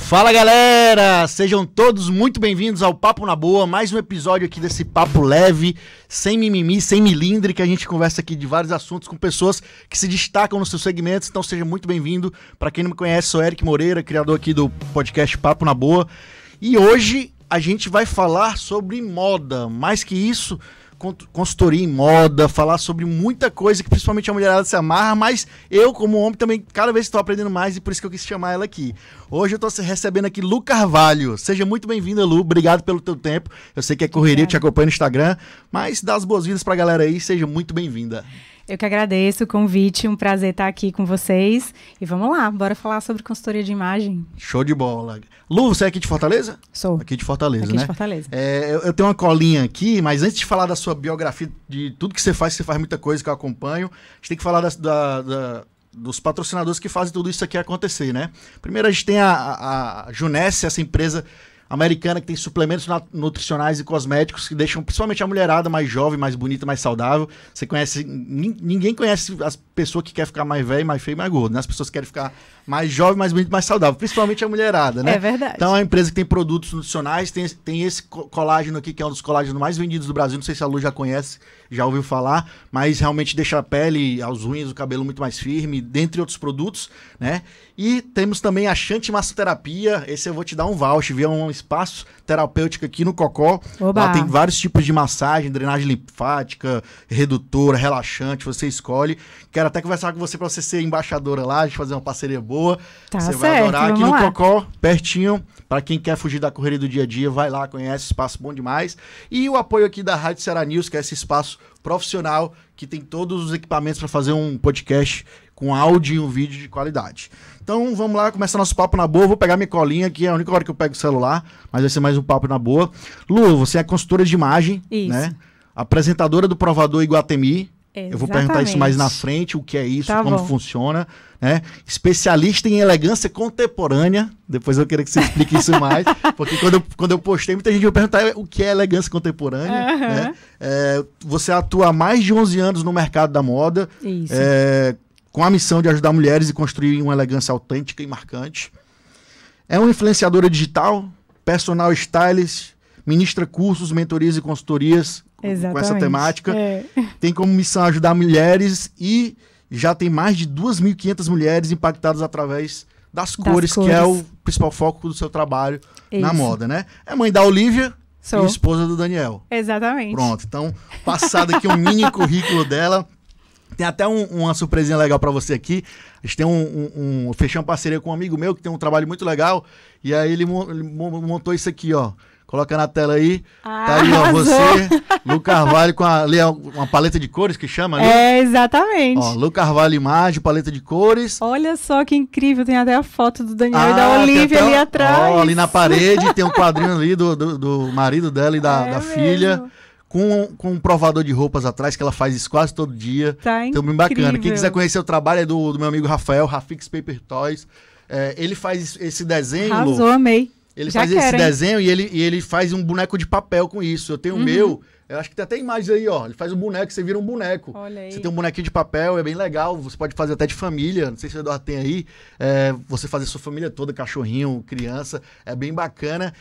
Fala galera, sejam todos muito bem-vindos ao Papo na Boa, mais um episódio aqui desse papo leve, sem mimimi, sem milindre, que a gente conversa aqui de vários assuntos com pessoas que se destacam nos seus segmentos, então seja muito bem-vindo. Para quem não me conhece, sou Eric Moreira, criador aqui do podcast Papo na Boa, e hoje a gente vai falar sobre moda, mais que isso, consultoria em moda, falar sobre muita coisa que principalmente a mulherada se amarra, mas eu como homem também cada vez estou aprendendo mais e por isso que eu quis chamar ela aqui. Hoje eu estou recebendo aqui Lu Carvalho. Seja muito bem-vinda, Lu, obrigado pelo teu tempo, eu sei que é correria, te acompanho no Instagram, mas dá as boas-vindas pra galera aí, seja muito bem-vinda. Eu que agradeço o convite, um prazer estar aqui com vocês. E vamos lá, bora falar sobre consultoria de imagem. Show de bola. Lu, você é aqui de Fortaleza? Sou. Aqui de Fortaleza, aqui né? De Fortaleza. Eu tenho uma colinha aqui, mas antes de falar da sua biografia, de tudo que você faz muita coisa que eu acompanho, a gente tem que falar dos patrocinadores que fazem tudo isso aqui acontecer, né? Primeiro a gente tem a Junesse, essa empresa americana que tem suplementos nutricionais e cosméticos que deixam principalmente a mulherada mais jovem, mais bonita, mais saudável. Você conhece, ninguém conhece as pessoas que querem ficar mais velha, mais feia e mais gorda, né? As pessoas querem ficar mais jovem, mais bonita, mais saudável, principalmente a mulherada, né? É verdade. Então é uma empresa que tem produtos nutricionais, tem esse colágeno aqui, que é um dos colágenos mais vendidos do Brasil, não sei se a Lu já conhece, já ouviu falar, mas realmente deixa a pele, as unhas, o cabelo muito mais firme, dentre outros produtos, né? E temos também a Chante Massoterapia, esse eu vou te dar um voucher, viu? Um espaço terapêutico aqui no Cocó. Oba. Lá tem vários tipos de massagem, drenagem linfática, redutora, relaxante, você escolhe. Quero até conversar com você para você ser embaixadora lá, a gente fazer uma parceria boa. Tá você certo, vai adorar aqui no lá. Cocó, pertinho. Para quem quer fugir da correria do dia a dia, vai lá, conhece, espaço bom demais. E o apoio aqui da Rádio Ceará News, que é esse espaço profissional que tem todos os equipamentos para fazer um podcast com áudio e um vídeo de qualidade. Então vamos lá, começar nosso papo na boa. Vou pegar minha colinha aqui, é a única hora que eu pego o celular, mas vai ser mais um papo na boa. Lu, você é consultora de imagem, isso, né? Apresentadora do Provador Iguatemi. Exatamente. Eu vou perguntar isso mais na frente, o que é isso, tá como bom. Funciona, né? Especialista em elegância contemporânea. Depois eu queria que você explique isso mais, porque quando eu postei, muita gente vai perguntar o que é elegância contemporânea, Uhum. né? Você atua há mais de 11 anos no mercado da moda, Isso. com a missão de ajudar mulheres a construir uma elegância autêntica e marcante. É uma influenciadora digital, personal stylist, ministra cursos, mentorias e consultorias com essa temática. Tem como missão ajudar mulheres e já tem mais de 2.500 mulheres impactadas através das cores, que é o principal foco do seu trabalho na moda, né? É mãe da Olivia e esposa do Daniel. Exatamente. Pronto, então, passado aqui um mini currículo dela. Tem até uma surpresinha legal pra você aqui. A gente tem fechei uma parceria com um amigo meu que tem um trabalho muito legal. E aí ele montou isso aqui, ó. Coloca na tela aí. Tá aí, ó, você, Lu Carvalho, com ali uma paleta de cores que chama ali. Exatamente. Ó, Lu Carvalho Imagem, paleta de cores. Olha só que incrível, tem até a foto do Daniel e da Olivia ali atrás. Ó, ali na parede tem um quadrinho ali do marido dela e da filha. Com um provador de roupas atrás, que ela faz isso quase todo dia. Tá então, bem bacana. Quem quiser conhecer o trabalho é do meu amigo Rafael, Rafix Paper Toys. Ele faz esse desenho. Arrasou, amei. Ele faz esse desenho e ele faz um boneco de papel com isso. Eu tenho o meu, eu acho que tem até imagens aí, ó. Ele faz um boneco, você vira um boneco. Olha aí. Você tem um bonequinho de papel, é bem legal. Você pode fazer até de família. Não sei se o Eduardo tem aí. Você fazer sua família toda, cachorrinho, criança. É bem bacana.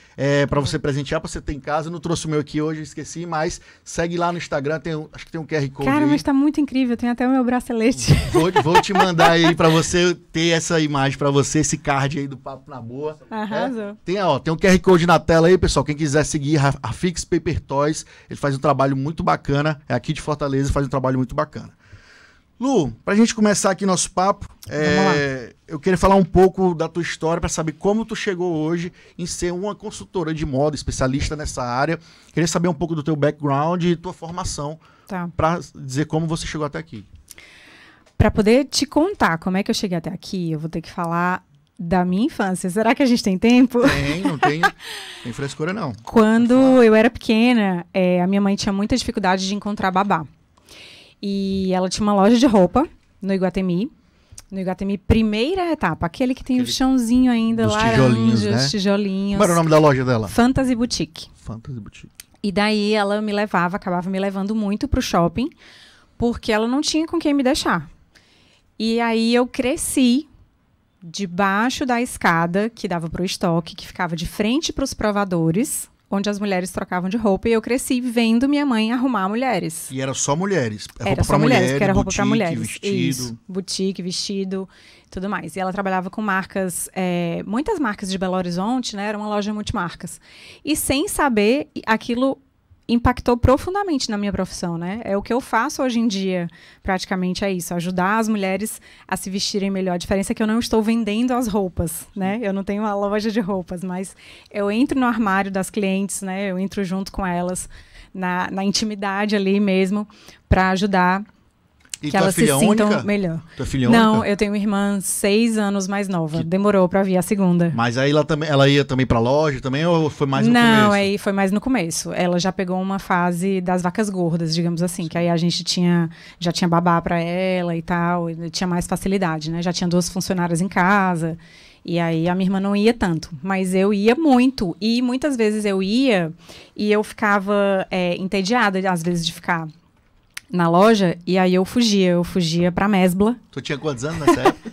Pra você presentear, pra você ter em casa. Eu não trouxe o meu aqui hoje, esqueci, mas segue lá no Instagram. Acho que tem um QR Code. Cara, aí. mas tá muito incrível. Tem até o meu bracelete. Vou te mandar aí pra você ter essa imagem pra você, esse card aí do Papo na Boa. Arrasou. Tem um QR Code na tela aí, pessoal. Quem quiser seguir, Rafix Paper Toys, ele faz um trabalho muito bacana. É aqui de Fortaleza, faz um trabalho muito bacana. Lu, pra gente começar aqui nosso papo, eu queria falar um pouco da tua história para saber como tu chegou hoje em ser uma consultora de moda, especialista nessa área. Queria saber um pouco do teu background e tua formação, para dizer como você chegou até aqui. Para poder te contar como é que eu cheguei até aqui, eu vou ter que falar da minha infância. Será que a gente tem tempo? Não tem frescura não. Quando eu era pequena, a minha mãe tinha muita dificuldade de encontrar babá. E ela tinha uma loja de roupa no Iguatemi. No Iguatemi, primeira etapa, aquele que tem o chãozinho ainda, tijolinhos, né? tijolinhos. Como era o nome da loja dela? Fantasy Boutique. Fantasy Boutique. E daí ela acabava me levando muito pro shopping, porque ela não tinha com quem me deixar. E aí eu cresci debaixo da escada que dava pro estoque, que ficava de frente para os provadores, onde as mulheres trocavam de roupa, e eu cresci vendo minha mãe arrumar mulheres. E era só mulheres? Era só mulheres, porque era roupa para mulheres. Vestido. Isso, boutique, vestido, tudo mais. E ela trabalhava com marcas, muitas marcas de Belo Horizonte, né? Era uma loja multimarcas. E sem saber, aquilo impactou profundamente na minha profissão, né? É o que eu faço hoje em dia, praticamente é isso, ajudar as mulheres a se vestirem melhor. A diferença é que eu não estou vendendo as roupas, né? Eu não tenho uma loja de roupas, mas eu entro no armário das clientes, né? Eu entro junto com elas, na intimidade ali mesmo, para ajudar E que elas se sintam melhor. Tua filha Não, única? eu tenho uma irmã 6 anos mais nova. Demorou para vir a segunda. Mas aí ela ia também pra loja também, ou foi mais no começo? Não, aí foi mais no começo. Ela já pegou uma fase das vacas gordas, digamos assim, que aí a gente já tinha babá para ela e tal, e tinha mais facilidade, né? Já tinha 2 funcionárias em casa, e aí a minha irmã não ia tanto, mas eu ia muito, e muitas vezes eu ia e eu ficava entediada, às vezes, de ficar na loja, e aí eu fugia pra Mesbla. Tu tinha quantos anos nessa época?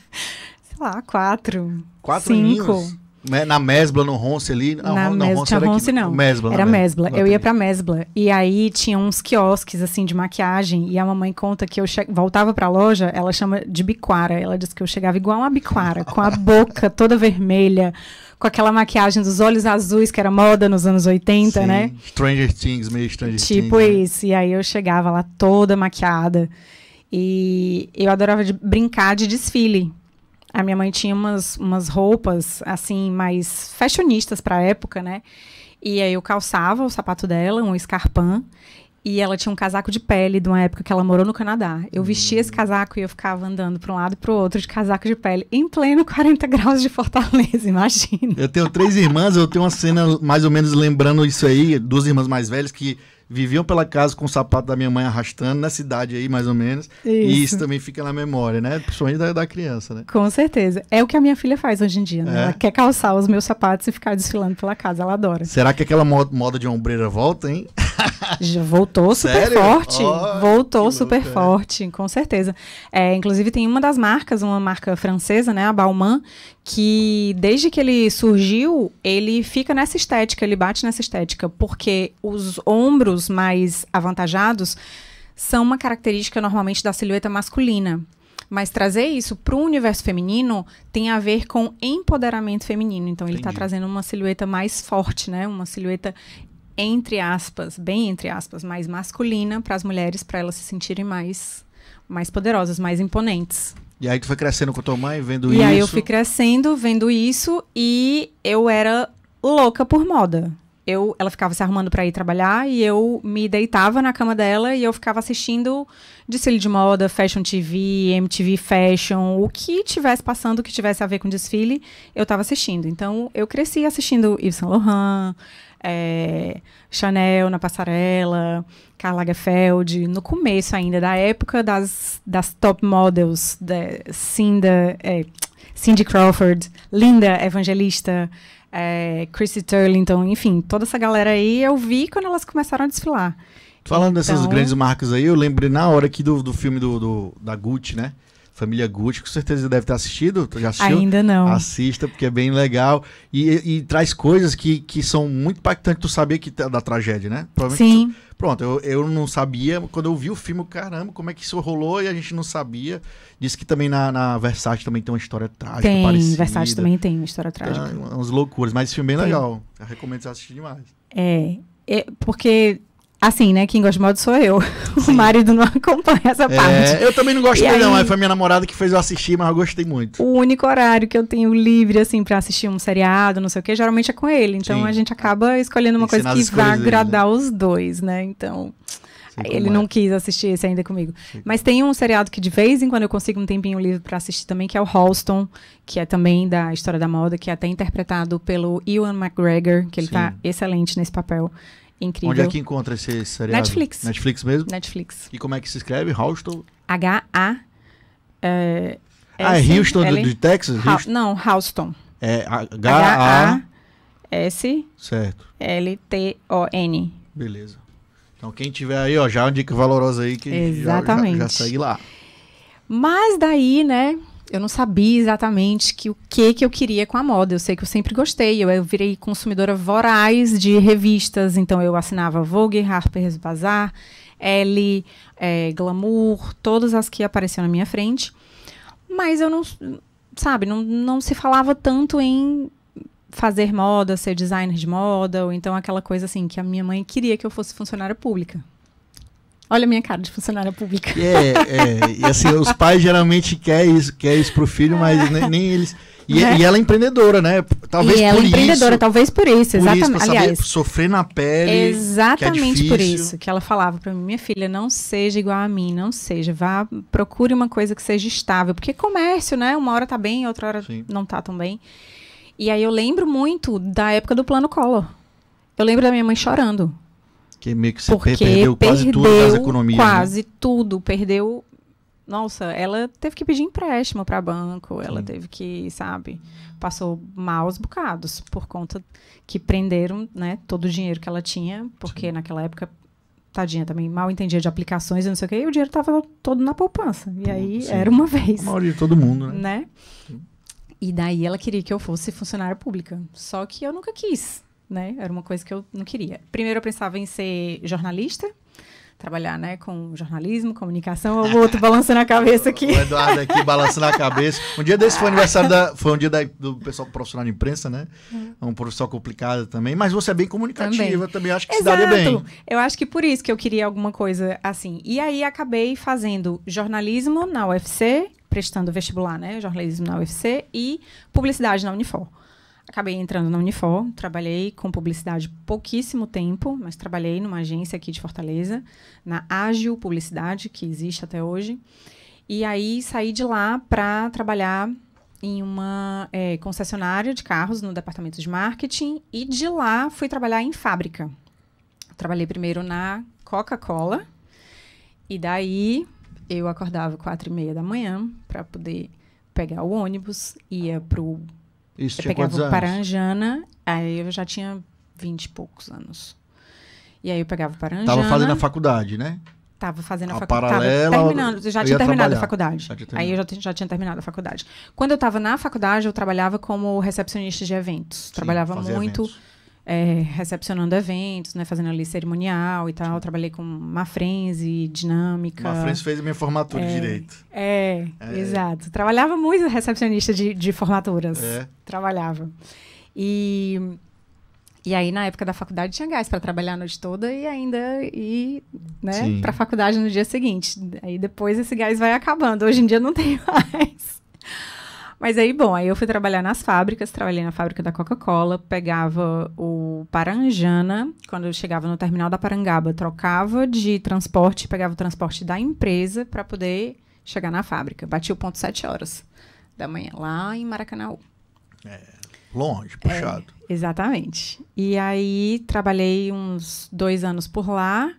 Sei lá, 4, 4 5. aninhos? Na Mesbla, no Ronce ali? Não, Na não, Mesbla, tinha Ronce não. Mesbla, era Mesbla. Eu ia pra Mesbla. Mesbla. E aí tinha uns quiosques, assim, de maquiagem. E a mamãe conta que eu voltava pra loja, ela chama de biquara. Ela disse que eu chegava igual uma biquara, com a boca toda vermelha, com aquela maquiagem dos olhos azuis, que era moda nos anos 80, Sim, né? Stranger Things, meio Stranger Things. Tipo isso. E aí eu chegava lá toda maquiada. E eu adorava brincar de desfile. A minha mãe tinha umas roupas, assim, mais fashionistas pra época, né? E aí eu calçava o sapato dela, um escarpin, e ela tinha um casaco de pele de uma época que ela morou no Canadá. Eu vestia esse casaco e eu ficava andando pra um lado e pro outro de casaco de pele, em pleno 40 graus de Fortaleza, imagina. Eu tenho 3 irmãs, eu tenho uma cena mais ou menos lembrando isso aí, 2 irmãs mais velhas que viviam pela casa com o sapato da minha mãe arrastando, na cidade aí, mais ou menos. E isso também fica na memória, né? Principalmente da criança, né? Com certeza. É o que a minha filha faz hoje em dia, né? Ela quer calçar os meus sapatos e ficar desfilando pela casa. Ela adora. Será que aquela moda de ombreira volta, hein? Já voltou super Sério? forte. Oh, voltou super forte, com certeza. Inclusive, tem uma das marcas, uma marca francesa, né? A Balmain, que desde que ele surgiu, ele fica nessa estética, ele bate nessa estética, porque os ombros mais avantajados são uma característica normalmente da silhueta masculina. Mas trazer isso para o universo feminino tem a ver com empoderamento feminino. Então, ele está trazendo uma silhueta mais forte, né? Uma silhueta, entre aspas, bem entre aspas, mais masculina para as mulheres, para elas se sentirem mais poderosas, mais imponentes. E aí tu foi crescendo com a tua mãe, vendo isso? E aí eu fui crescendo, vendo isso, e eu era louca por moda. Ela ficava se arrumando para ir trabalhar e eu me deitava na cama dela e eu ficava assistindo desfile de moda, Fashion TV, MTV Fashion, o que tivesse passando, o que tivesse a ver com desfile, eu estava assistindo. Então, eu cresci assistindo Yves Saint Laurent, Chanel na passarela, Karl Lagerfeld, no começo ainda, da época das top models, Cindy Crawford, Linda Evangelista, Chrissy Turlington, enfim, toda essa galera aí eu vi quando elas começaram a desfilar. Falando dessas grandes marcas aí, eu lembrei na hora aqui do filme da Gucci, né? Família Gucci, com certeza deve ter assistido. Já assistiu? Ainda não. Assista, porque é bem legal. E traz coisas que são muito impactantes. Tu sabia da tragédia, né? Sim. Pronto, eu não sabia. Quando eu vi o filme, caramba, como é que isso rolou e a gente não sabia. Disse que também na Versace também tem uma história trágica parecida. Versace também tem uma história trágica. Umas loucuras, mas esse filme é bem legal. Eu recomendo você assistir demais. Porque... Assim, né? Quem gosta de moda sou eu. Sim. O marido não acompanha essa parte. Eu também não gostei, não. Mas foi minha namorada que fez eu assistir, mas eu gostei muito. O único horário que eu tenho livre, assim, pra assistir um seriado, não sei o quê, geralmente é com ele. Então, a gente acaba escolhendo uma coisa que vai agradar os dois, né? Então, ele não quis assistir esse ainda comigo. Mas tem um seriado que de vez em quando eu consigo um tempinho livre pra assistir também, que é o Halston, que é também da história da moda, que é até interpretado pelo Ewan McGregor, que ele tá excelente nesse papel. Incrível. Onde é que encontra esse seriado? Netflix. Netflix mesmo? Netflix. E como é que se escreve? Houston? H-A... é Houston de Texas? Não, Halston. É H-A-S... Certo. L-T-O-N. Beleza. Então quem tiver aí, já uma dica valorosa aí que exatamente. já segue lá. Mas daí, né, eu não sabia exatamente o que eu queria com a moda. Eu sei que eu sempre gostei. Eu virei consumidora voraz de revistas. Então, eu assinava Vogue, Harper's Bazaar, Elle, Glamour, todas as que apareciam na minha frente. Mas eu não, sabe, não se falava tanto em fazer moda, ser designer de moda, ou então aquela coisa assim, que a minha mãe queria que eu fosse funcionária pública. Olha a minha cara de funcionária pública. E assim, os pais geralmente querem isso pro filho, mas nem eles... E ela é empreendedora, né? Talvez e ela por é empreendedora, isso, talvez por isso, exatamente. Por Aliás, sofrer na pele, exatamente que é por difícil. isso que ela falava para mim, minha filha, não seja igual a mim, não seja, procure uma coisa que seja estável, porque comércio, né? Uma hora tá bem, outra hora não tá tão bem. E aí eu lembro muito da época do Plano Collor. Eu lembro da minha mãe chorando. Que meio que você perdeu quase tudo das economias. Quase tudo, perdeu. Nossa, ela teve que pedir empréstimo para banco, ela teve que, sabe, passou maus bocados por conta que prenderam, né, todo o dinheiro que ela tinha, porque naquela época, tadinha, também mal entendia de aplicações e não sei o quê, e o dinheiro estava todo na poupança. E aí era uma vez. A maioria de todo mundo, né? E daí ela queria que eu fosse funcionária pública. Só que eu nunca quis, né? Era uma coisa que eu não queria. Primeiro eu pensava em ser jornalista, trabalhar, né, com jornalismo, comunicação, o outro balançando a cabeça aqui. O Eduardo aqui balançando a cabeça. Um dia desse foi aniversário foi um dia do pessoal profissional de imprensa, né? Um profissional complicado também, mas você é bem comunicativa, também acho que se daria bem. Eu acho que por isso que eu queria alguma coisa assim. E aí acabei fazendo jornalismo na UFC, prestando vestibular, né, jornalismo na UFC e publicidade na Unifor. Acabei entrando na Unifor, trabalhei com publicidade pouquíssimo tempo, mas trabalhei numa agência aqui de Fortaleza, na Ágil Publicidade, que existe até hoje. E aí saí de lá para trabalhar em uma concessionária de carros no departamento de marketing e de lá fui trabalhar em fábrica. Trabalhei primeiro na Coca-Cola e daí eu acordava 4h30 da manhã para poder pegar o ônibus, ia pro... Isso, eu pegava o Paranjana, aí eu já tinha 20 e poucos anos. E aí eu pegava o Paranjana... Tava fazendo a faculdade, né? Tava fazendo a faculdade. Tava terminando, já tinha terminado a faculdade. Aí eu já tinha terminado a faculdade. Quando eu estava na faculdade, eu trabalhava como recepcionista de eventos. Sim, trabalhava muito recepcionando eventos, né, fazendo ali cerimonial e tal. Trabalhei com Mafrense, Dinâmica. Mafrense fez a minha formatura de Direito. Exato. Trabalhava muito recepcionista de formaturas. Trabalhava. E aí, na época da faculdade, tinha gás para trabalhar a noite toda e ainda ir, né, para a faculdade no dia seguinte. Aí, depois, esse gás vai acabando. Hoje em dia, não tem mais. Mas aí, bom, aí eu fui trabalhar nas fábricas. Trabalhei na fábrica da Coca-Cola. Pegava o Paranjana. Quando eu chegava no terminal da Parangaba, trocava de transporte, pegava o transporte da empresa para poder chegar na fábrica. Batia o ponto 7h da manhã, lá em Maracanaú. Longe, puxado. Exatamente. E aí, trabalhei uns 2 anos por lá.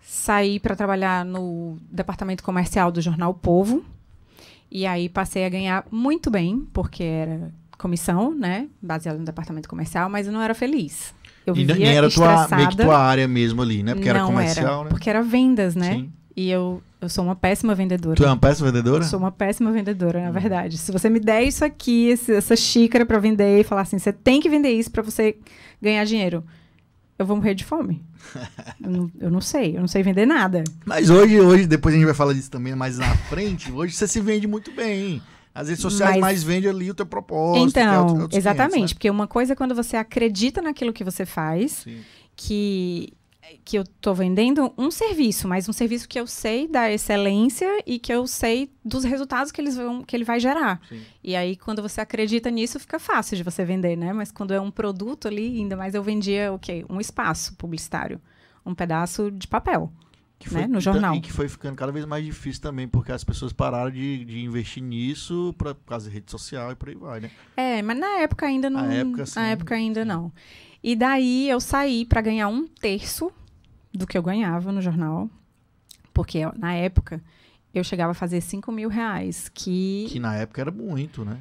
Saí para trabalhar no departamento comercial do jornal O Povo. E aí, passei a ganhar muito bem, porque era comissão, né? Baseada no departamento comercial, mas eu não era feliz. Eu vivia nem era estressada. meio que tua área mesmo ali, né? Porque não era comercial, era, né? porque era vendas, né? Sim. E eu sou uma péssima vendedora. Tu é uma péssima vendedora? Sou uma péssima vendedora, na verdade. Se você me der isso aqui, essa xícara para vender e falar assim, você tem que vender isso para você ganhar dinheiro, eu vou morrer de fome. eu não sei vender nada. Mas hoje, depois a gente vai falar disso também mais na frente, hoje você se vende muito bem. As redes sociais mais vende ali o teu propósito. Então, exatamente. 500, né? Porque uma coisa é quando você acredita naquilo que você faz, que eu estou vendendo um serviço, mas um serviço que eu sei da excelência e que eu sei dos resultados que ele vai gerar. Sim. E aí, quando você acredita nisso, fica fácil de você vender, né? Mas quando é um produto ali, ainda mais eu vendia o quê? Um espaço publicitário, um pedaço de papel, né? No jornal. E que foi ficando cada vez mais difícil também, porque as pessoas pararam de investir nisso por causa da rede social e por aí vai, né? Mas na época ainda não. Na época ainda não. E daí eu saí para ganhar 1/3 do que eu ganhava no jornal, porque na época eu chegava a fazer R$5.000, que na época era muito, né?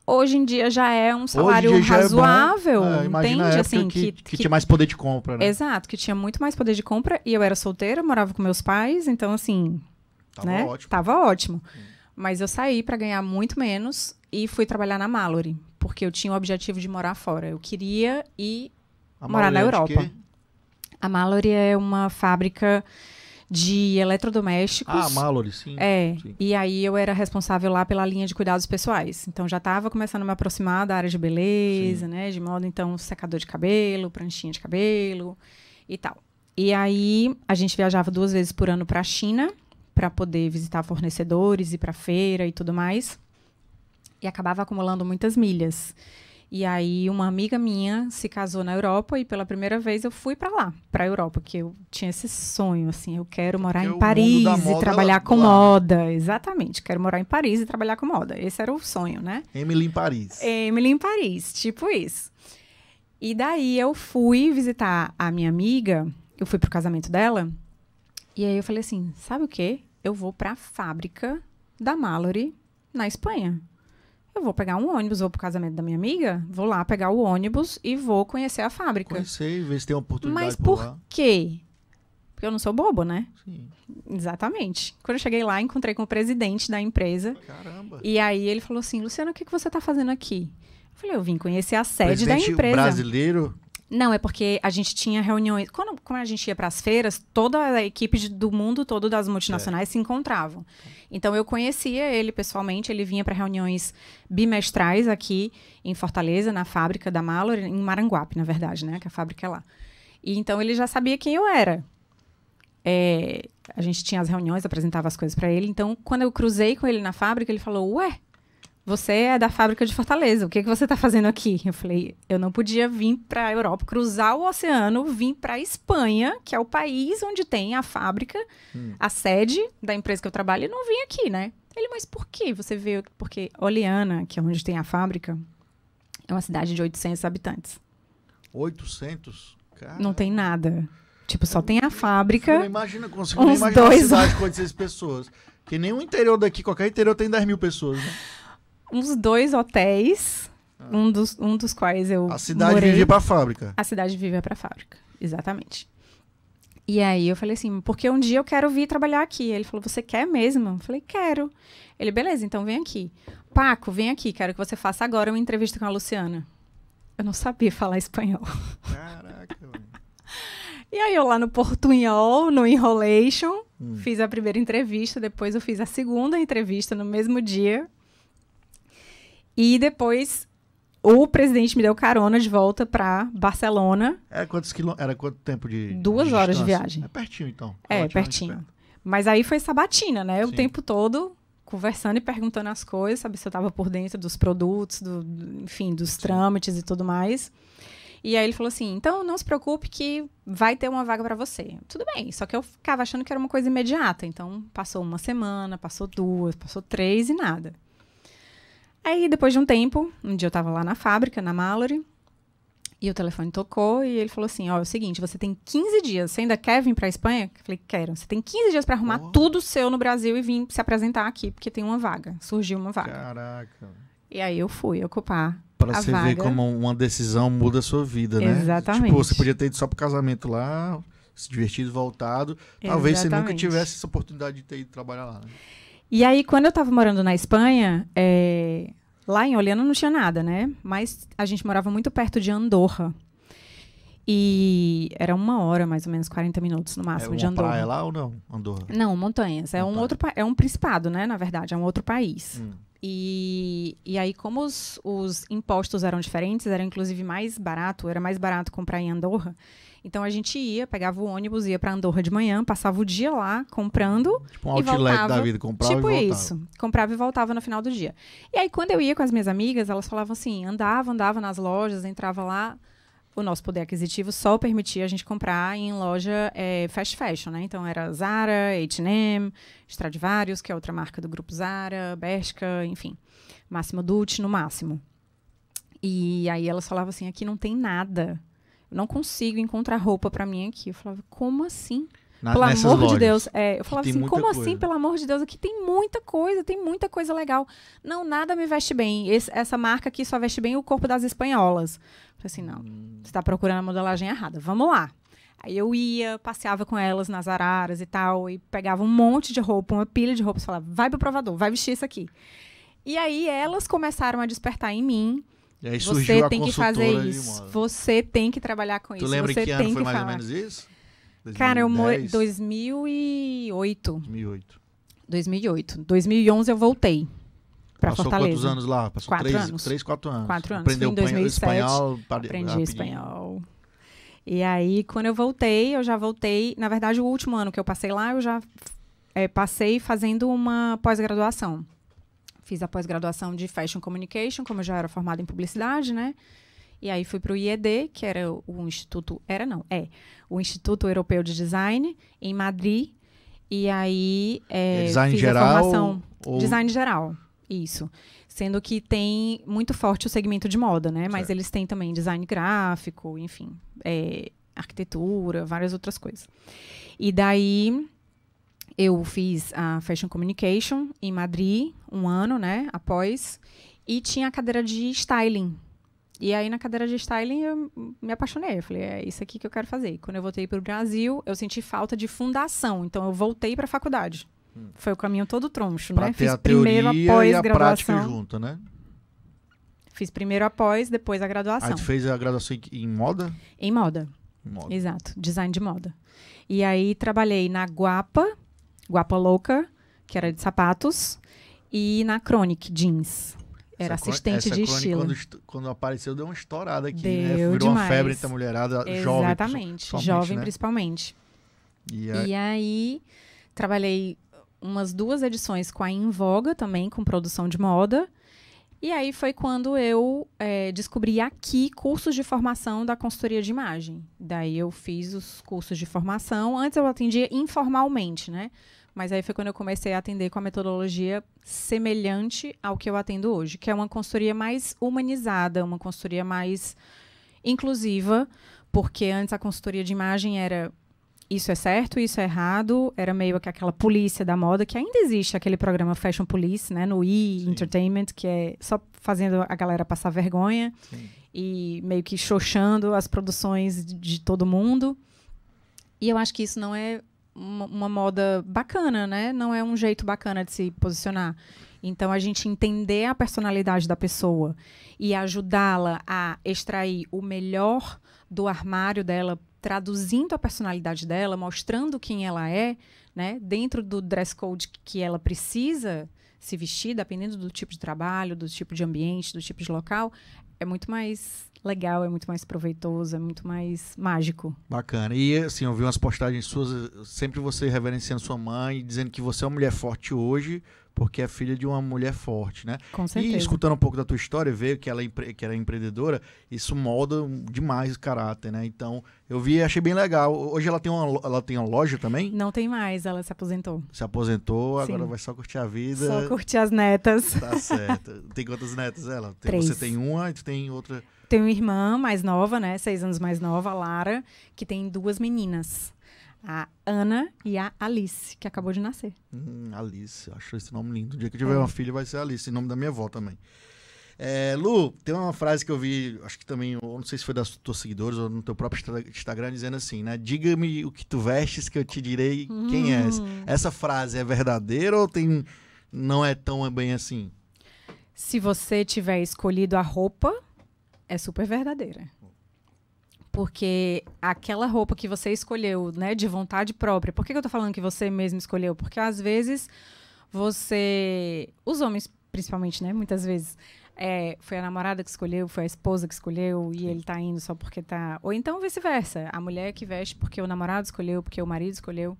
Hoje em dia já é um salário razoável, entende? Assim, que tinha mais poder de compra, né? Exato, que tinha muito mais poder de compra, e eu era solteira, morava com meus pais, então assim, tava ótimo. Tava ótimo. Mas eu saí para ganhar muito menos e fui trabalhar na Mallory, porque eu tinha o objetivo de morar fora. Eu queria ir morar na Europa. A Mallory é uma fábrica de eletrodomésticos. Ah, Mallory, sim. Sim. E aí eu era responsável lá pela linha de cuidados pessoais. Então já estava começando a me aproximar da área de beleza, né? De moda, então, secador de cabelo, pranchinha de cabelo e tal. E aí a gente viajava 2 vezes por ano para a China, para poder visitar fornecedores, ir para feira e tudo mais. E acabava acumulando muitas milhas. E aí uma amiga minha se casou na Europa e pela primeira vez eu fui para lá, para a Europa, porque eu tinha esse sonho, assim, eu quero morar em Paris e trabalhar com moda. Exatamente, quero morar em Paris e trabalhar com moda. Esse era o sonho, né? Emily em Paris. Emily em Paris, tipo isso. E daí eu fui visitar a minha amiga, eu fui pro casamento dela, e aí eu falei assim, sabe o quê? Eu vou para a fábrica da Mallory na Espanha. Eu vou pegar um ônibus, vou pro casamento da minha amiga, vou lá pegar o ônibus e vou conhecer a fábrica. Conhecer e ver se tem uma oportunidade. Mas por quê? Porque eu não sou bobo, né? Sim. Exatamente. Quando eu cheguei lá, encontrei com o presidente da empresa. Caramba. E aí ele falou assim, Luciana, o que você tá fazendo aqui? Eu falei, eu vim conhecer a sede da empresa. Brasileiro? Não, é porque a gente tinha reuniões... Quando a gente ia para as feiras, toda a equipe do mundo todo das multinacionais se encontravam. Então, eu conhecia ele pessoalmente. Ele vinha para reuniões bimestrais aqui em Fortaleza, na fábrica da Mallory, em Maranguape, na verdade, né? Que a fábrica é lá. E, então, ele já sabia quem eu era. A gente tinha as reuniões, apresentava as coisas para ele. Então, quando eu cruzei com ele na fábrica, ele falou, ué, você é da fábrica de Fortaleza, o que você está fazendo aqui? Eu falei, eu não podia vir para a Europa, cruzar o oceano, vir para a Espanha, que é o país onde tem a fábrica, a sede da empresa que eu trabalho, e não vim aqui, né? Ele, mas por que você veio? Porque Oleana, que é onde tem a fábrica, é uma cidade de 800 habitantes. 800? Caramba. Não tem nada. Tipo, só tem a fábrica. Você não imagina, consigo nem imaginar uma cidade com 800 pessoas. Que nem o interior daqui, qualquer interior tem 10 mil pessoas, né? Uns 2 hotéis, um dos quais eu A cidade morei. vivia pra fábrica. A cidade vivia pra fábrica, exatamente. E aí eu falei assim, porque um dia eu quero vir trabalhar aqui. Ele falou, você quer mesmo? Eu falei, quero. Ele, beleza, então vem aqui. Paco, vem aqui, quero que você faça agora uma entrevista com a Luciana. Eu não sabia falar espanhol. Caraca, velho. E aí eu lá no Portunhol, no Enrolation, fiz a primeira entrevista, depois eu fiz a segunda entrevista no mesmo dia. E depois o presidente me deu carona de volta para Barcelona. Era quanto tempo de 2 horas de viagem. É pertinho, então. Pertinho. Mas aí foi sabatina, né? Sim. O tempo todo conversando e perguntando as coisas, sabe se eu estava por dentro dos produtos, enfim, dos trâmites e tudo mais. E aí ele falou assim, então não se preocupe que vai ter uma vaga para você. Tudo bem, só que eu ficava achando que era uma coisa imediata. Então passou 1 semana, passou 2, passou 3 e nada. Aí, depois de um tempo, um dia eu estava lá na fábrica, na Mallory, e o telefone tocou e ele falou assim, ó, é o seguinte, você tem 15 dias, você ainda quer vir para a Espanha? Eu falei, quero. Você tem 15 dias para arrumar tudo seu no Brasil e vir se apresentar aqui, porque tem uma vaga, surgiu uma vaga. Caraca. E aí eu fui ocupar Pra a você vaga. ver como uma decisão muda a sua vida, né? Exatamente. Tipo, você podia ter ido só pro casamento lá, se divertido, voltado. Talvez você nunca tivesse essa oportunidade de ter ido trabalhar lá, né? E aí, quando eu estava morando na Espanha, lá em Oleana não tinha nada, né? Mas a gente morava muito perto de Andorra. E era 1 hora, mais ou menos, 40 minutos no máximo de Andorra. É uma praia lá ou não, Andorra? Não, montanhas. É um principado, né? Na verdade, é um outro país. E aí, como os impostos eram diferentes, era inclusive mais barato comprar em Andorra. Então a gente pegava o ônibus, ia para Andorra de manhã, passava o dia lá comprando. Tipo um outlet voltava, da vida, comprava tipo e voltava. Isso, comprava e voltava no final do dia. E aí, quando eu ia com as minhas amigas, elas falavam assim, andava nas lojas, entrava lá. O nosso poder aquisitivo só permitia a gente comprar em loja fast fashion, né? Então era Zara, H&M, Stradivarius, que é outra marca do grupo Zara, Bershka, enfim. Massimo Dutti no máximo. E aí elas falavam assim, aqui não tem nada. Eu não consigo encontrar roupa para mim aqui. Eu falava, como assim? Pelo amor de Deus. Eu falava assim, como assim, pelo amor de Deus? Aqui tem muita coisa legal. Não, nada me veste bem. Essa marca aqui só veste bem o corpo das espanholas. Eu falei assim, não, você está procurando a modelagem errada. Vamos lá. Aí eu ia, passeava com elas nas araras e tal, e pegava um monte de roupa, uma pilha de roupas, falava, vai pro provador, vai vestir isso aqui. E aí elas começaram a despertar em mim, E aí surgiu a você tem que fazer consultora de isso, moda. você tem que trabalhar com Tu isso, lembra você que ano tem foi que mais ou falar. menos isso? Cara, eu morei 2010? 2008. 2008. 2008. 2011 eu voltei pra Passou Fortaleza. quantos anos lá? Passou 4 3, anos. 3, 4 anos. 4 anos. Aprendeu Fui em 2007, espanhol? Aprendi rapidinho. espanhol. E aí, quando eu já voltei. Na verdade, o último ano que eu passei lá, eu já passei fazendo uma pós-graduação. Fiz a pós-graduação de Fashion Communication, como eu já era formada em publicidade, né? E aí fui para o IED, que era o Instituto... o Instituto Europeu de Design, em Madrid. E aí Design fiz geral a formação... ou- Design geral, isso. Sendo que tem muito forte o segmento de moda, né? Mas Certo. eles têm também design gráfico, enfim, arquitetura, várias outras coisas. E daí eu fiz a Fashion Communication em Madrid, um ano, né? Após. E tinha a cadeira de styling. E aí, na cadeira de styling, eu me apaixonei. Eu falei, é isso aqui que eu quero fazer. E quando eu voltei para o Brasil, eu senti falta de fundação. Então, eu voltei para a faculdade. Foi o caminho todo troncho, Pra né? ter Fiz a primeiro teoria após e a prática graduação. junto, né? Fiz primeiro após, depois a Aí graduação. tu fez a graduação em moda? Em moda. Em moda. Exato. Design de moda. E aí, trabalhei na Guapa Louca, que era de sapatos, e na Chronic Jeans. Era assistente de estilo. Quando apareceu, deu uma estourada aqui, Deu né? Virou demais. uma febre entre a mulherada jovem. Exatamente. principalmente, Jovem, né? principalmente. E aí, E aí, trabalhei umas 2 edições com a Em Voga também, com produção de moda. E aí foi quando eu descobri aqui cursos de formação da consultoria de imagem. Daí eu fiz os cursos de formação. Antes eu atendia informalmente, né? Mas aí foi quando eu comecei a atender com a metodologia semelhante ao que eu atendo hoje, que é uma consultoria mais humanizada, uma consultoria mais inclusiva, porque antes a consultoria de imagem era isso é certo, isso é errado, era meio que aquela polícia da moda, que ainda existe aquele programa Fashion Police, né, no Sim. Entertainment, que é só fazendo a galera passar vergonha sim. e meio que xoxando as produções de todo mundo. E eu acho que isso não é uma moda bacana, né? Não é um jeito bacana de se posicionar. Então, a gente entender a personalidade da pessoa e ajudá-la a extrair o melhor do armário dela, traduzindo a personalidade dela, mostrando quem ela é, né? Dentro do dress code que ela precisa se vestir, dependendo do tipo de trabalho, do tipo de ambiente, do tipo de local, é muito mais legal, é muito mais proveitoso, é muito mais mágico. Bacana. E assim, eu vi umas postagens suas, sempre você reverenciando sua mãe, dizendo que você é uma mulher forte hoje, porque é filha de uma mulher forte, né? Com certeza. E escutando um pouco da tua história, ver que ela é empreendedora, isso molda demais o caráter, né? Então, eu vi e achei bem legal. Hoje ela tem uma loja também? Não tem mais, ela se aposentou. Se aposentou, Sim. agora vai só curtir a vida. Só curtir as netas. Tá certo. Tem quantas netas ela? 3. Você tem uma e tu tem outra. Tenho uma irmã mais nova, né? 6 anos mais nova, a Lara, que tem 2 meninas. A Ana e a Alice, que acabou de nascer. Alice, acho esse nome lindo. O dia que eu tiver uma filha vai ser Alice, em nome da minha avó também. Lu, tem uma frase que eu vi, acho que também, eu não sei se foi das tuas seguidores ou no teu próprio Instagram, dizendo assim, né? Diga-me o que tu vestes que eu te direi quem és. Essa frase é verdadeira ou não é tão bem assim? Se você tiver escolhido a roupa, é super verdadeira. Porque aquela roupa que você escolheu, né, de vontade própria. Por que eu tô falando que você mesmo escolheu? Porque às vezes os homens principalmente, né, muitas vezes, foi a namorada que escolheu, foi a esposa que escolheu e ele tá indo só porque tá... Ou então vice-versa, a mulher que veste porque o namorado escolheu, porque o marido escolheu.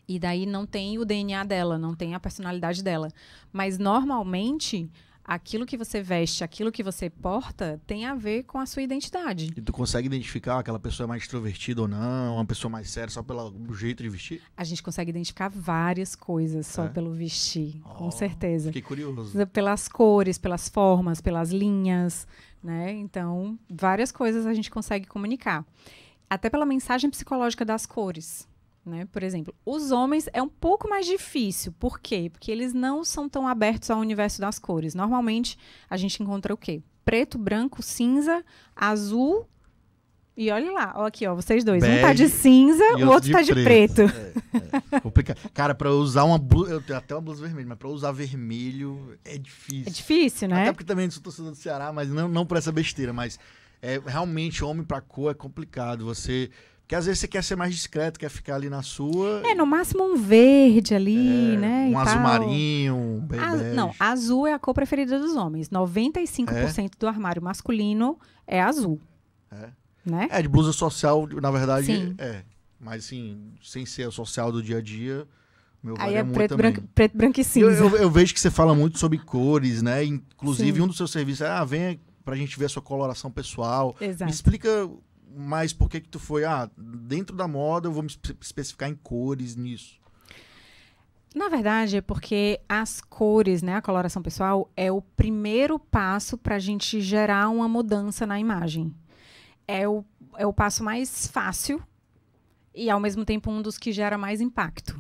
E daí não tem o DNA dela, não tem a personalidade dela. Mas normalmente... aquilo que você veste, aquilo que você porta, tem a ver com a sua identidade. E tu consegue identificar aquela pessoa é mais extrovertida ou não, uma pessoa mais séria só pelo jeito de vestir? A gente consegue identificar várias coisas só pelo vestir, com certeza. Fiquei curioso. Pelas cores, pelas formas, pelas linhas, né? Então, várias coisas a gente consegue comunicar. Até pela mensagem psicológica das cores. Né? Por exemplo, os homens é um pouco mais difícil. Por quê? Porque eles não são tão abertos ao universo das cores. Normalmente, a gente encontra o quê? Preto, branco, cinza, azul E olha lá, ó, aqui, ó, vocês dois. Bege um tá de cinza, e o outro tá de preto. Complicado. Cara, pra eu usar uma blusa... Eu tenho até uma blusa vermelha, mas pra eu usar vermelho é difícil. É difícil, né? Até porque também não sou torcedor do Ceará, mas não por essa besteira. Mas realmente, homem pra cor é complicado. Porque às vezes você quer ser mais discreto, quer ficar ali na sua. No máximo um verde ali, né? Um azul marinho, um bege. Não, azul é a cor preferida dos homens. 95% do armário masculino é azul. Né? De blusa social, na verdade, Sim. Mas assim, sem ser o social do dia a dia, meu Aí varia muito também. preto, branco e cinza. Eu vejo que você fala muito sobre cores, né? Inclusive, Sim. um dos seus serviços vem pra gente ver a sua coloração pessoal. Exato. Me explica mais por que tu foi, dentro da moda eu vou me especificar em cores nisso. Na verdade, é porque as cores, né, a coloração pessoal, é o primeiro passo para a gente gerar uma mudança na imagem. É o passo mais fácil e, ao mesmo tempo, um dos que gera mais impacto.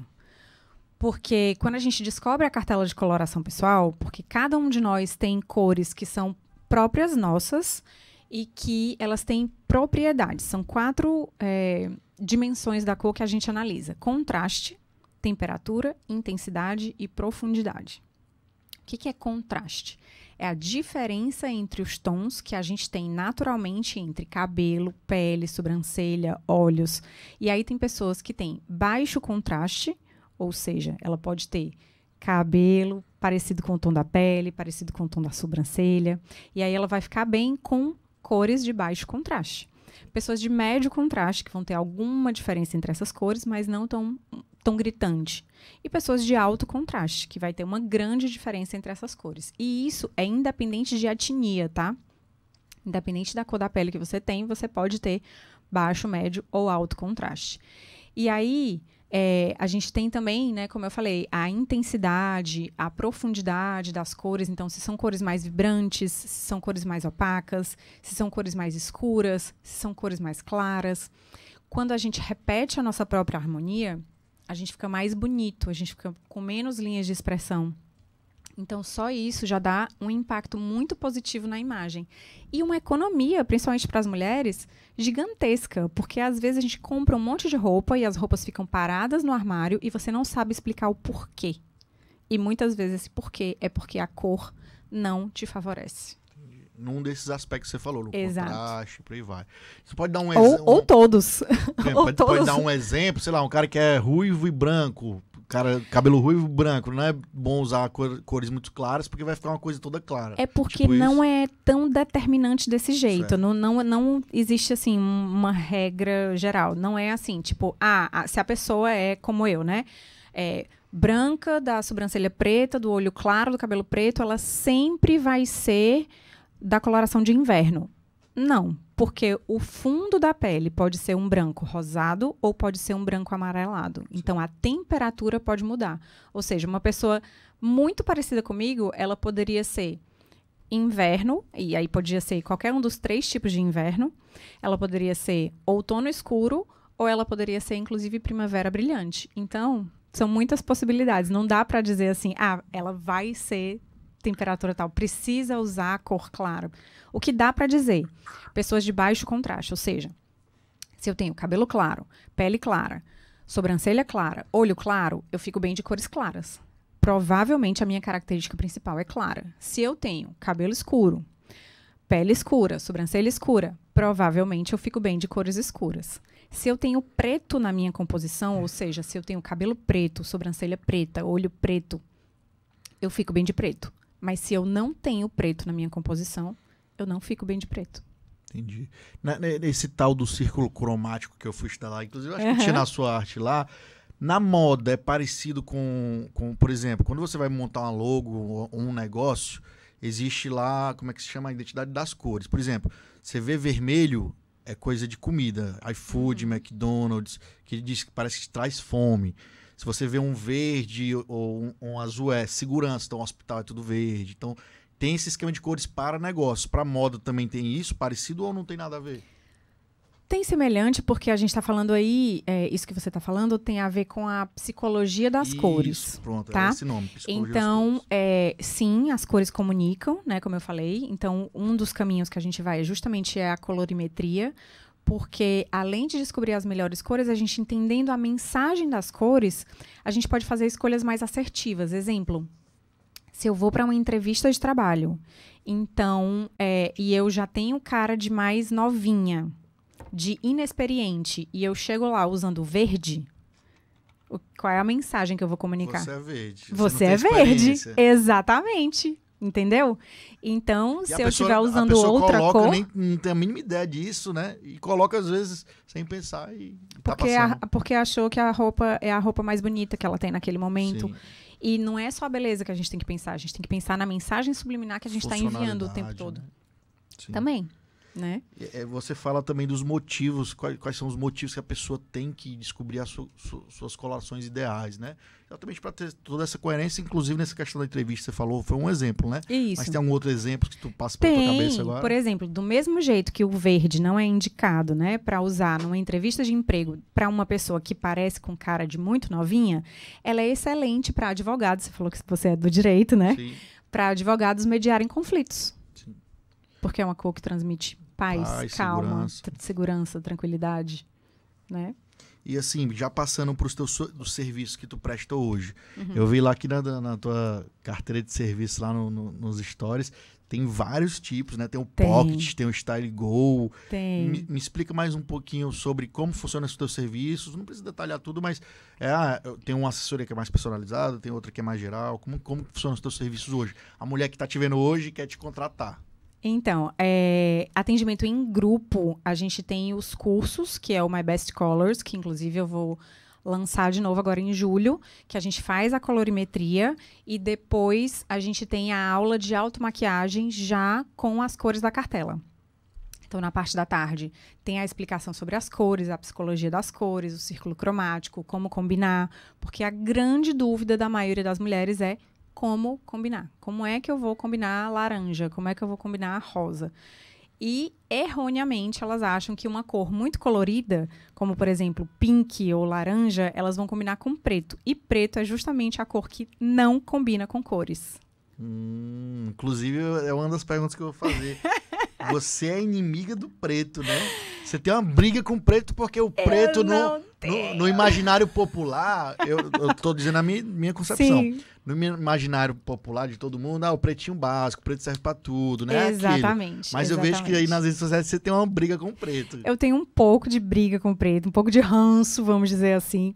Porque quando a gente descobre a cartela de coloração pessoal, porque cada um de nós tem cores que são próprias nossas e que elas têm propriedades. São 4 dimensões da cor que a gente analisa: contraste, temperatura, intensidade e profundidade. O que é contraste? É a diferença entre os tons que a gente tem naturalmente entre cabelo, pele, sobrancelha, olhos. E aí tem pessoas que têm baixo contraste, ou seja, ela pode ter cabelo parecido com o tom da pele, parecido com o tom da sobrancelha. E aí ela vai ficar bem com cores de baixo contraste. Pessoas de médio contraste, que vão ter alguma diferença entre essas cores, mas não tão gritante. E pessoas de alto contraste, que vai ter uma grande diferença entre essas cores. E isso é independente de etnia, tá? Independente da cor da pele que você tem, você pode ter baixo, médio ou alto contraste. E aí, a gente tem também, né, como eu falei, a intensidade, a profundidade das cores. Então, se são cores mais vibrantes, se são cores mais opacas, se são cores mais escuras, se são cores mais claras. Quando a gente repete a nossa própria harmonia, a gente fica mais bonito, a gente fica com menos linhas de expressão. Então, só isso já dá um impacto muito positivo na imagem. E uma economia, principalmente para as mulheres, gigantesca. Porque, às vezes, a gente compra um monte de roupa e as roupas ficam paradas no armário e você não sabe explicar o porquê. E, muitas vezes, esse porquê é porque a cor não te favorece. Num desses aspectos que você falou, no Exato. Contraste, por aí vai. Você pode dar um exemplo. Ou todos. Pode dar um exemplo, sei lá, um cara que é ruivo e branco, cabelo ruivo e branco. Não é bom usar cores muito claras, porque vai ficar uma coisa toda clara. É porque tipo não isso. é tão determinante desse jeito. Não existe, assim, uma regra geral. Não é assim, tipo, se a pessoa é como eu, né? Branca, da sobrancelha preta, do olho claro, do cabelo preto, ela sempre vai ser da coloração de inverno. Não, porque o fundo da pele pode ser um branco rosado ou pode ser um branco amarelado. Então, a temperatura pode mudar. Ou seja, uma pessoa muito parecida comigo, ela poderia ser inverno, e aí podia ser qualquer um dos 3 tipos de inverno. Ela poderia ser outono escuro, ou ela poderia ser, inclusive, primavera brilhante. Então, são muitas possibilidades. Não dá para dizer assim, ela vai ser temperatura tal, precisa usar a cor clara. O que dá para dizer? Pessoas de baixo contraste, ou seja, se eu tenho cabelo claro, pele clara, sobrancelha clara, olho claro, eu fico bem de cores claras. Provavelmente a minha característica principal é clara. Se eu tenho cabelo escuro, pele escura, sobrancelha escura, provavelmente eu fico bem de cores escuras. Se eu tenho preto na minha composição, ou seja, se eu tenho cabelo preto, sobrancelha preta, olho preto, eu fico bem de preto. Mas se eu não tenho preto na minha composição, eu não fico bem de preto. Entendi. Esse tal do círculo cromático que eu fui estudar lá, inclusive eu acho que tinha na sua arte lá, na moda é parecido com, por exemplo, quando você vai montar uma logo ou um negócio, existe lá, como é que se chama? A identidade das cores. Por exemplo, você vê vermelho, é coisa de comida. iFood, McDonald's, que diz que parece que traz fome. Se você vê um verde ou um azul, é segurança. Então, o hospital é tudo verde. Então, tem esse esquema de cores para negócios. Para moda também tem isso, parecido ou não tem nada a ver? Tem semelhante, porque a gente está falando aí, isso que você está falando tem a ver com a psicologia das cores. Pronto, tá? é esse nome, psicologia então, das cores. Sim, as cores comunicam, né, como eu falei. Então, um dos caminhos que a gente vai justamente é a colorimetria, porque além de descobrir as melhores cores, a gente entendendo a mensagem das cores, a gente pode fazer escolhas mais assertivas. Exemplo, se eu vou para uma entrevista de trabalho, então, e eu já tenho cara de mais novinha, de inexperiente, e eu chego lá usando verde, qual é a mensagem que eu vou comunicar? Você é verde. Você é verde, exatamente. Entendeu? Então, se eu estiver usando outra cor... Não tem a mínima ideia disso, né? E coloca, às vezes, sem pensar e tá passando. Porque achou que a roupa é a roupa mais bonita que ela tem naquele momento. Sim. E não é só a beleza que a gente tem que pensar. A gente tem que pensar na mensagem subliminar que a gente está enviando o tempo todo. Né? Também. Né? Você fala também dos motivos, quais são os motivos que a pessoa tem que descobrir as suas colorações ideais, né? Exatamente para ter toda essa coerência, inclusive nessa questão da entrevista que você falou, foi um exemplo, né? Isso. Mas tem algum outro exemplo que tu passa pela tua cabeça agora? Por exemplo, do mesmo jeito que o verde não é indicado, né, para usar numa entrevista de emprego para uma pessoa que parece com cara de muito novinha, ela é excelente para advogados, você falou que você é do direito, né? Para advogados mediarem conflitos. Sim. Porque é uma cor que transmite paz, calma, segurança, tranquilidade, né? E assim, já passando para os dos serviços que tu presta hoje, eu vi lá aqui na tua carteira de serviço lá nos stories, tem vários tipos, né? Tem o Pocket, tem o Style Go. Me explica mais um pouquinho sobre como funcionam os teus serviços. Não precisa detalhar tudo, mas tem uma assessoria que é mais personalizada, tem outra que é mais geral. Como funcionam os teus serviços hoje? A mulher que está te vendo hoje quer te contratar. Então, atendimento em grupo, a gente tem os cursos, que é o My Best Colors, que inclusive eu vou lançar de novo agora em julho, que a gente faz a colorimetria e depois a gente tem a aula de automaquiagem já com as cores da cartela. Então, na parte da tarde, tem a explicação sobre as cores, a psicologia das cores, o círculo cromático, como combinar, porque a grande dúvida da maioria das mulheres é como combinar. Como é que eu vou combinar laranja? Como é que eu vou combinar rosa? E, erroneamente, elas acham que uma cor muito colorida, como, por exemplo, pink ou laranja, elas vão combinar com preto. E preto é justamente a cor que não combina com cores. Inclusive, é uma das perguntas que eu vou fazer. Você é inimiga do preto, né? Você tem uma briga com o preto porque o preto no imaginário popular, eu tô dizendo a minha concepção. Sim. No imaginário popular de todo mundo, o pretinho básico, o preto serve pra tudo, né? Exatamente. Mas eu vejo que aí nas redes sociais você tem uma briga com o preto. Eu tenho um pouco de briga com o preto, um pouco de ranço, vamos dizer assim.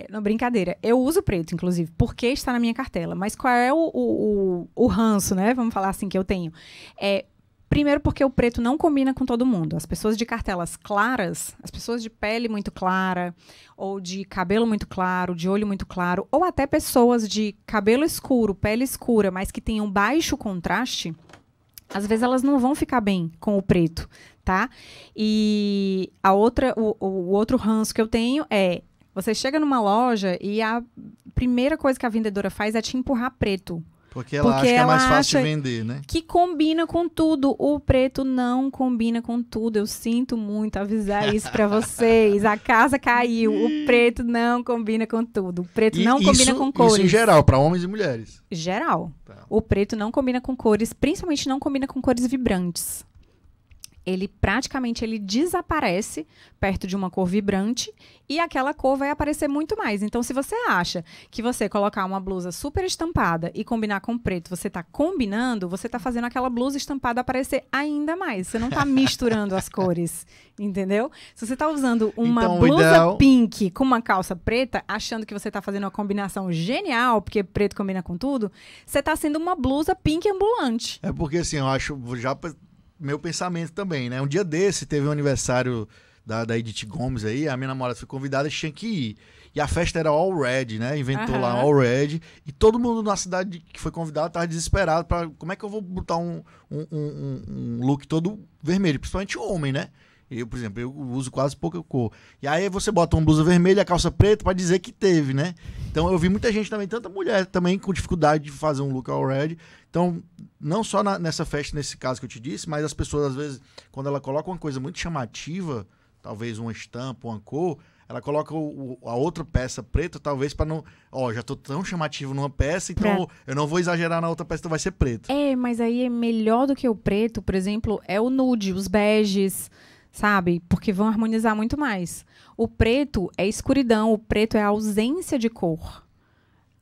Não, brincadeira. Eu uso preto, inclusive, porque está na minha cartela. Mas qual é o ranço, né? Vamos falar assim, que eu tenho. Primeiro porque o preto não combina com todo mundo. As pessoas de cartelas claras, as pessoas de pele muito clara, ou de cabelo muito claro, de olho muito claro, ou até pessoas de cabelo escuro, pele escura, mas que tenham baixo contraste, às vezes elas não vão ficar bem com o preto, tá? E o outro ranço que eu tenho você chega numa loja e a primeira coisa que a vendedora faz é te empurrar preto. Porque ela acha que é mais fácil de vender, né? Que combina com tudo. O preto não combina com tudo. Eu sinto muito avisar isso pra vocês. A casa caiu. O preto não combina com tudo. O preto não combina com cores. Isso em geral, pra homens e mulheres? Geral. Tá. O preto não combina com cores, principalmente não combina com cores vibrantes. Ele praticamente desaparece perto de uma cor vibrante e aquela cor vai aparecer muito mais. Então, se você acha que você colocar uma blusa super estampada e combinar com preto, você está combinando, você está fazendo aquela blusa estampada aparecer ainda mais. Você não está misturando as cores, entendeu? Se você está usando uma blusa pink com uma calça preta, achando que você está fazendo uma combinação genial, porque preto combina com tudo, você está sendo uma blusa pink ambulante. É porque, assim, eu acho... Meu pensamento também, né? Um dia desse, teve um aniversário da Edith Gomes aí, a minha namorada foi convidada e tinha que ir. E a festa era all red, né? Inventou lá all red. E todo mundo na cidade que foi convidado estava desesperado para como é que eu vou botar um look todo vermelho, principalmente homem, né? Eu, por exemplo, eu uso quase pouca cor. E aí você bota uma blusa vermelha e a calça preta para dizer que teve, né? Então eu vi muita gente também, tanta mulher também com dificuldade de fazer um look all red. Então, não só nessa festa, nesse caso que eu te disse, mas as pessoas, às vezes, quando ela coloca uma coisa muito chamativa, talvez uma estampa, uma cor, ela coloca a outra peça preta, talvez para não... já tô tão chamativo numa peça, então eu não vou exagerar na outra peça, então vai ser preto. Mas aí é melhor do que o preto, por exemplo, é o nude, os beges, sabe? Porque vão harmonizar muito mais. O preto é escuridão, o preto é ausência de cor.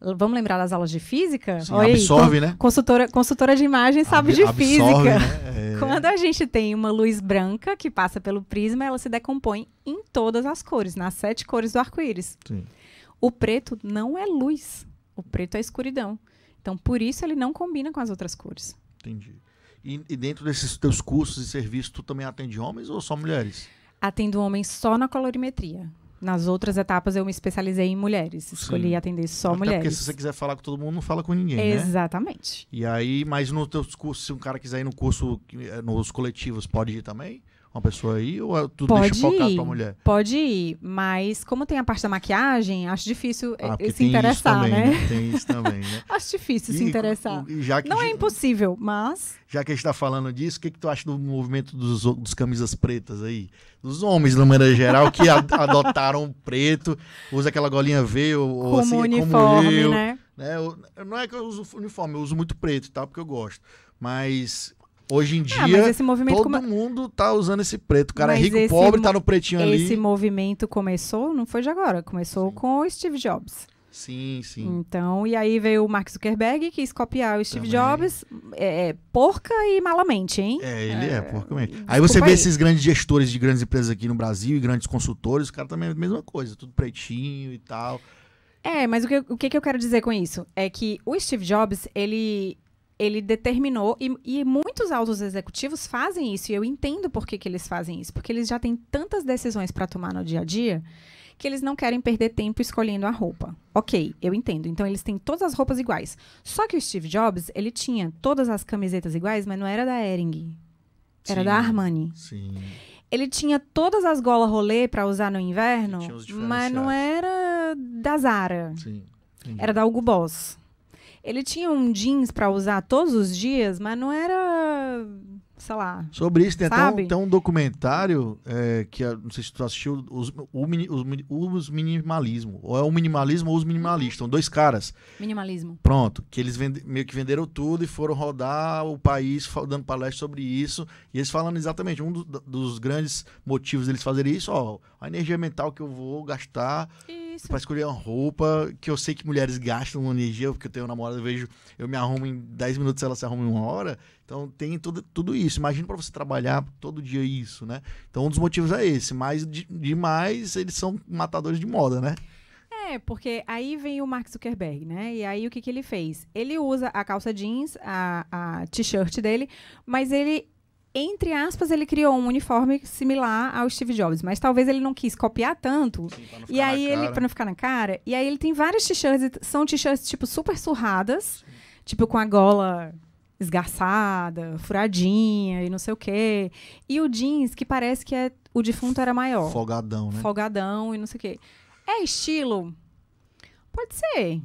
Vamos lembrar das aulas de física? Sim, absorve, né? Consultora de imagem sabe de absorve, física. Né? Quando a gente tem uma luz branca que passa pelo prisma, ela se decompõe em todas as cores, nas 7 cores do arco-íris. O preto não é luz. O preto é escuridão. Então, por isso, ele não combina com as outras cores. Entendi. E dentro desses teus cursos e serviços, tu também atende homens ou só mulheres? Atendo homens só na colorimetria. Nas outras etapas, eu me especializei em mulheres. Escolhi atender só até mulheres. Porque se você quiser falar com todo mundo, não fala com ninguém, Exatamente. Né? E aí, mas nos teus cursos, se um cara quiser ir no curso, nos coletivos, pode ir também? Uma pessoa aí ou tu deixa focado pra mulher? Pode ir, mas como tem a parte da maquiagem, acho difícil se tem interessar, isso também, né? Tem isso também, né? Acho difícil se interessar. Não é impossível, mas... Já que a gente tá falando disso, o que tu acha do movimento dos camisas pretas aí? Dos homens, de maneira geral, que adotaram o preto, usa aquela golinha V ou como assim, uniforme, como eu, né? Não é que eu uso uniforme, eu uso muito preto e tal, porque eu gosto. Mas... Hoje em dia, todo mundo tá usando esse preto. O cara é rico, pobre, tá no pretinho ali. Esse movimento começou, não foi de agora, começou com o Steve Jobs. Sim. Então, e aí veio o Mark Zuckerberg, que quis copiar o Steve Jobs, porca e malamente, hein? Ele é porcamente. Aí você vê esses grandes gestores de grandes empresas aqui no Brasil e grandes consultores, os caras também é a mesma coisa, tudo pretinho e tal. Mas o que eu quero dizer com isso? É que o Steve Jobs, ele determinou, e muitos altos executivos fazem isso, e eu entendo por que eles fazem isso, porque eles já têm tantas decisões para tomar no dia a dia, que eles não querem perder tempo escolhendo a roupa. Ok, eu entendo. Então, eles têm todas as roupas iguais. Só que o Steve Jobs, ele tinha todas as camisetas iguais, mas não era da Hering. Era da Armani. Sim. Ele tinha todas as golas rolê para usar no inverno, mas não era da Zara. Sim. Era da Hugo Boss. Ele tinha um jeans pra usar todos os dias, mas não era, sei lá. Sobre isso, tem um documentário que não sei se tu assistiu, os minimalismo. Ou é o minimalismo ou os minimalistas. São 2 caras. Minimalismo. Pronto. Que eles meio que venderam tudo e foram rodar o país dando palestra sobre isso. E eles falando exatamente, um dos grandes motivos deles fazerem isso, a energia mental que eu vou gastar pra escolher uma roupa, que eu sei que mulheres gastam uma energia, porque eu tenho namorada, eu me arrumo em 10 minutos, ela se arruma em 1 hora. Então tem tudo isso. Imagina pra você trabalhar todo dia isso, né? Então um dos motivos é esse. Mas demais, eles são matadores de moda, né? Porque aí vem o Mark Zuckerberg, né? E aí o que ele fez? Ele usa a calça jeans, a t-shirt dele, mas ele, entre aspas, ele criou um uniforme similar ao Steve Jobs, mas talvez ele não quis copiar tanto. Sim, e aí para não ficar na cara, e aí ele tem várias t-shirts, são t-shirts tipo super surradas, tipo com a gola esgarçada, furadinha e não sei o quê. E o jeans que parece que o defunto era maior. Folgadão, né? Folgadão e não sei o quê. É estilo? Pode ser.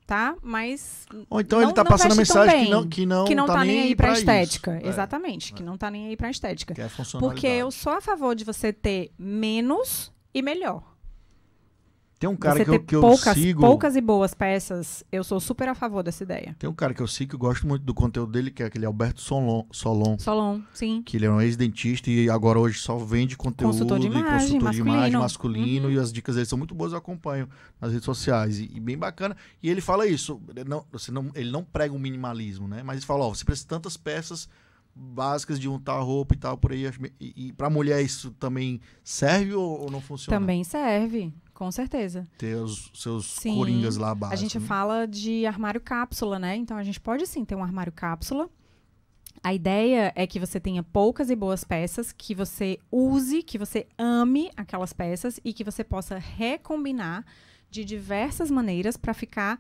Tá? Mas ou então ele tá passando a mensagem que não tá nem aí pra estética. Isso. Exatamente, que não tá nem aí pra estética. Que é funcionalidade. Porque eu sou a favor de você ter menos e melhor. Tem um cara você que eu sigo... poucas e boas peças, eu sou super a favor dessa ideia. Tem um cara que eu sigo que eu gosto muito do conteúdo dele, que é aquele Alberto Solon. Solon, sim. Que ele é um ex-dentista e agora hoje só vende conteúdo consultor de imagem masculino. E as dicas dele são muito boas, eu acompanho nas redes sociais. E bem bacana. E ele fala isso, ele não prega um minimalismo, né? Mas ele fala, você precisa de tantas peças básicas de untar roupa e tal, por aí. E pra mulher isso também serve ou não funciona? Também serve. Com certeza. Ter os seus coringas lá básicos. A gente fala de armário cápsula, né? Então, a gente pode sim ter um armário cápsula. A ideia é que você tenha poucas e boas peças, que você use, que você ame aquelas peças e que você possa recombinar de diversas maneiras para ficar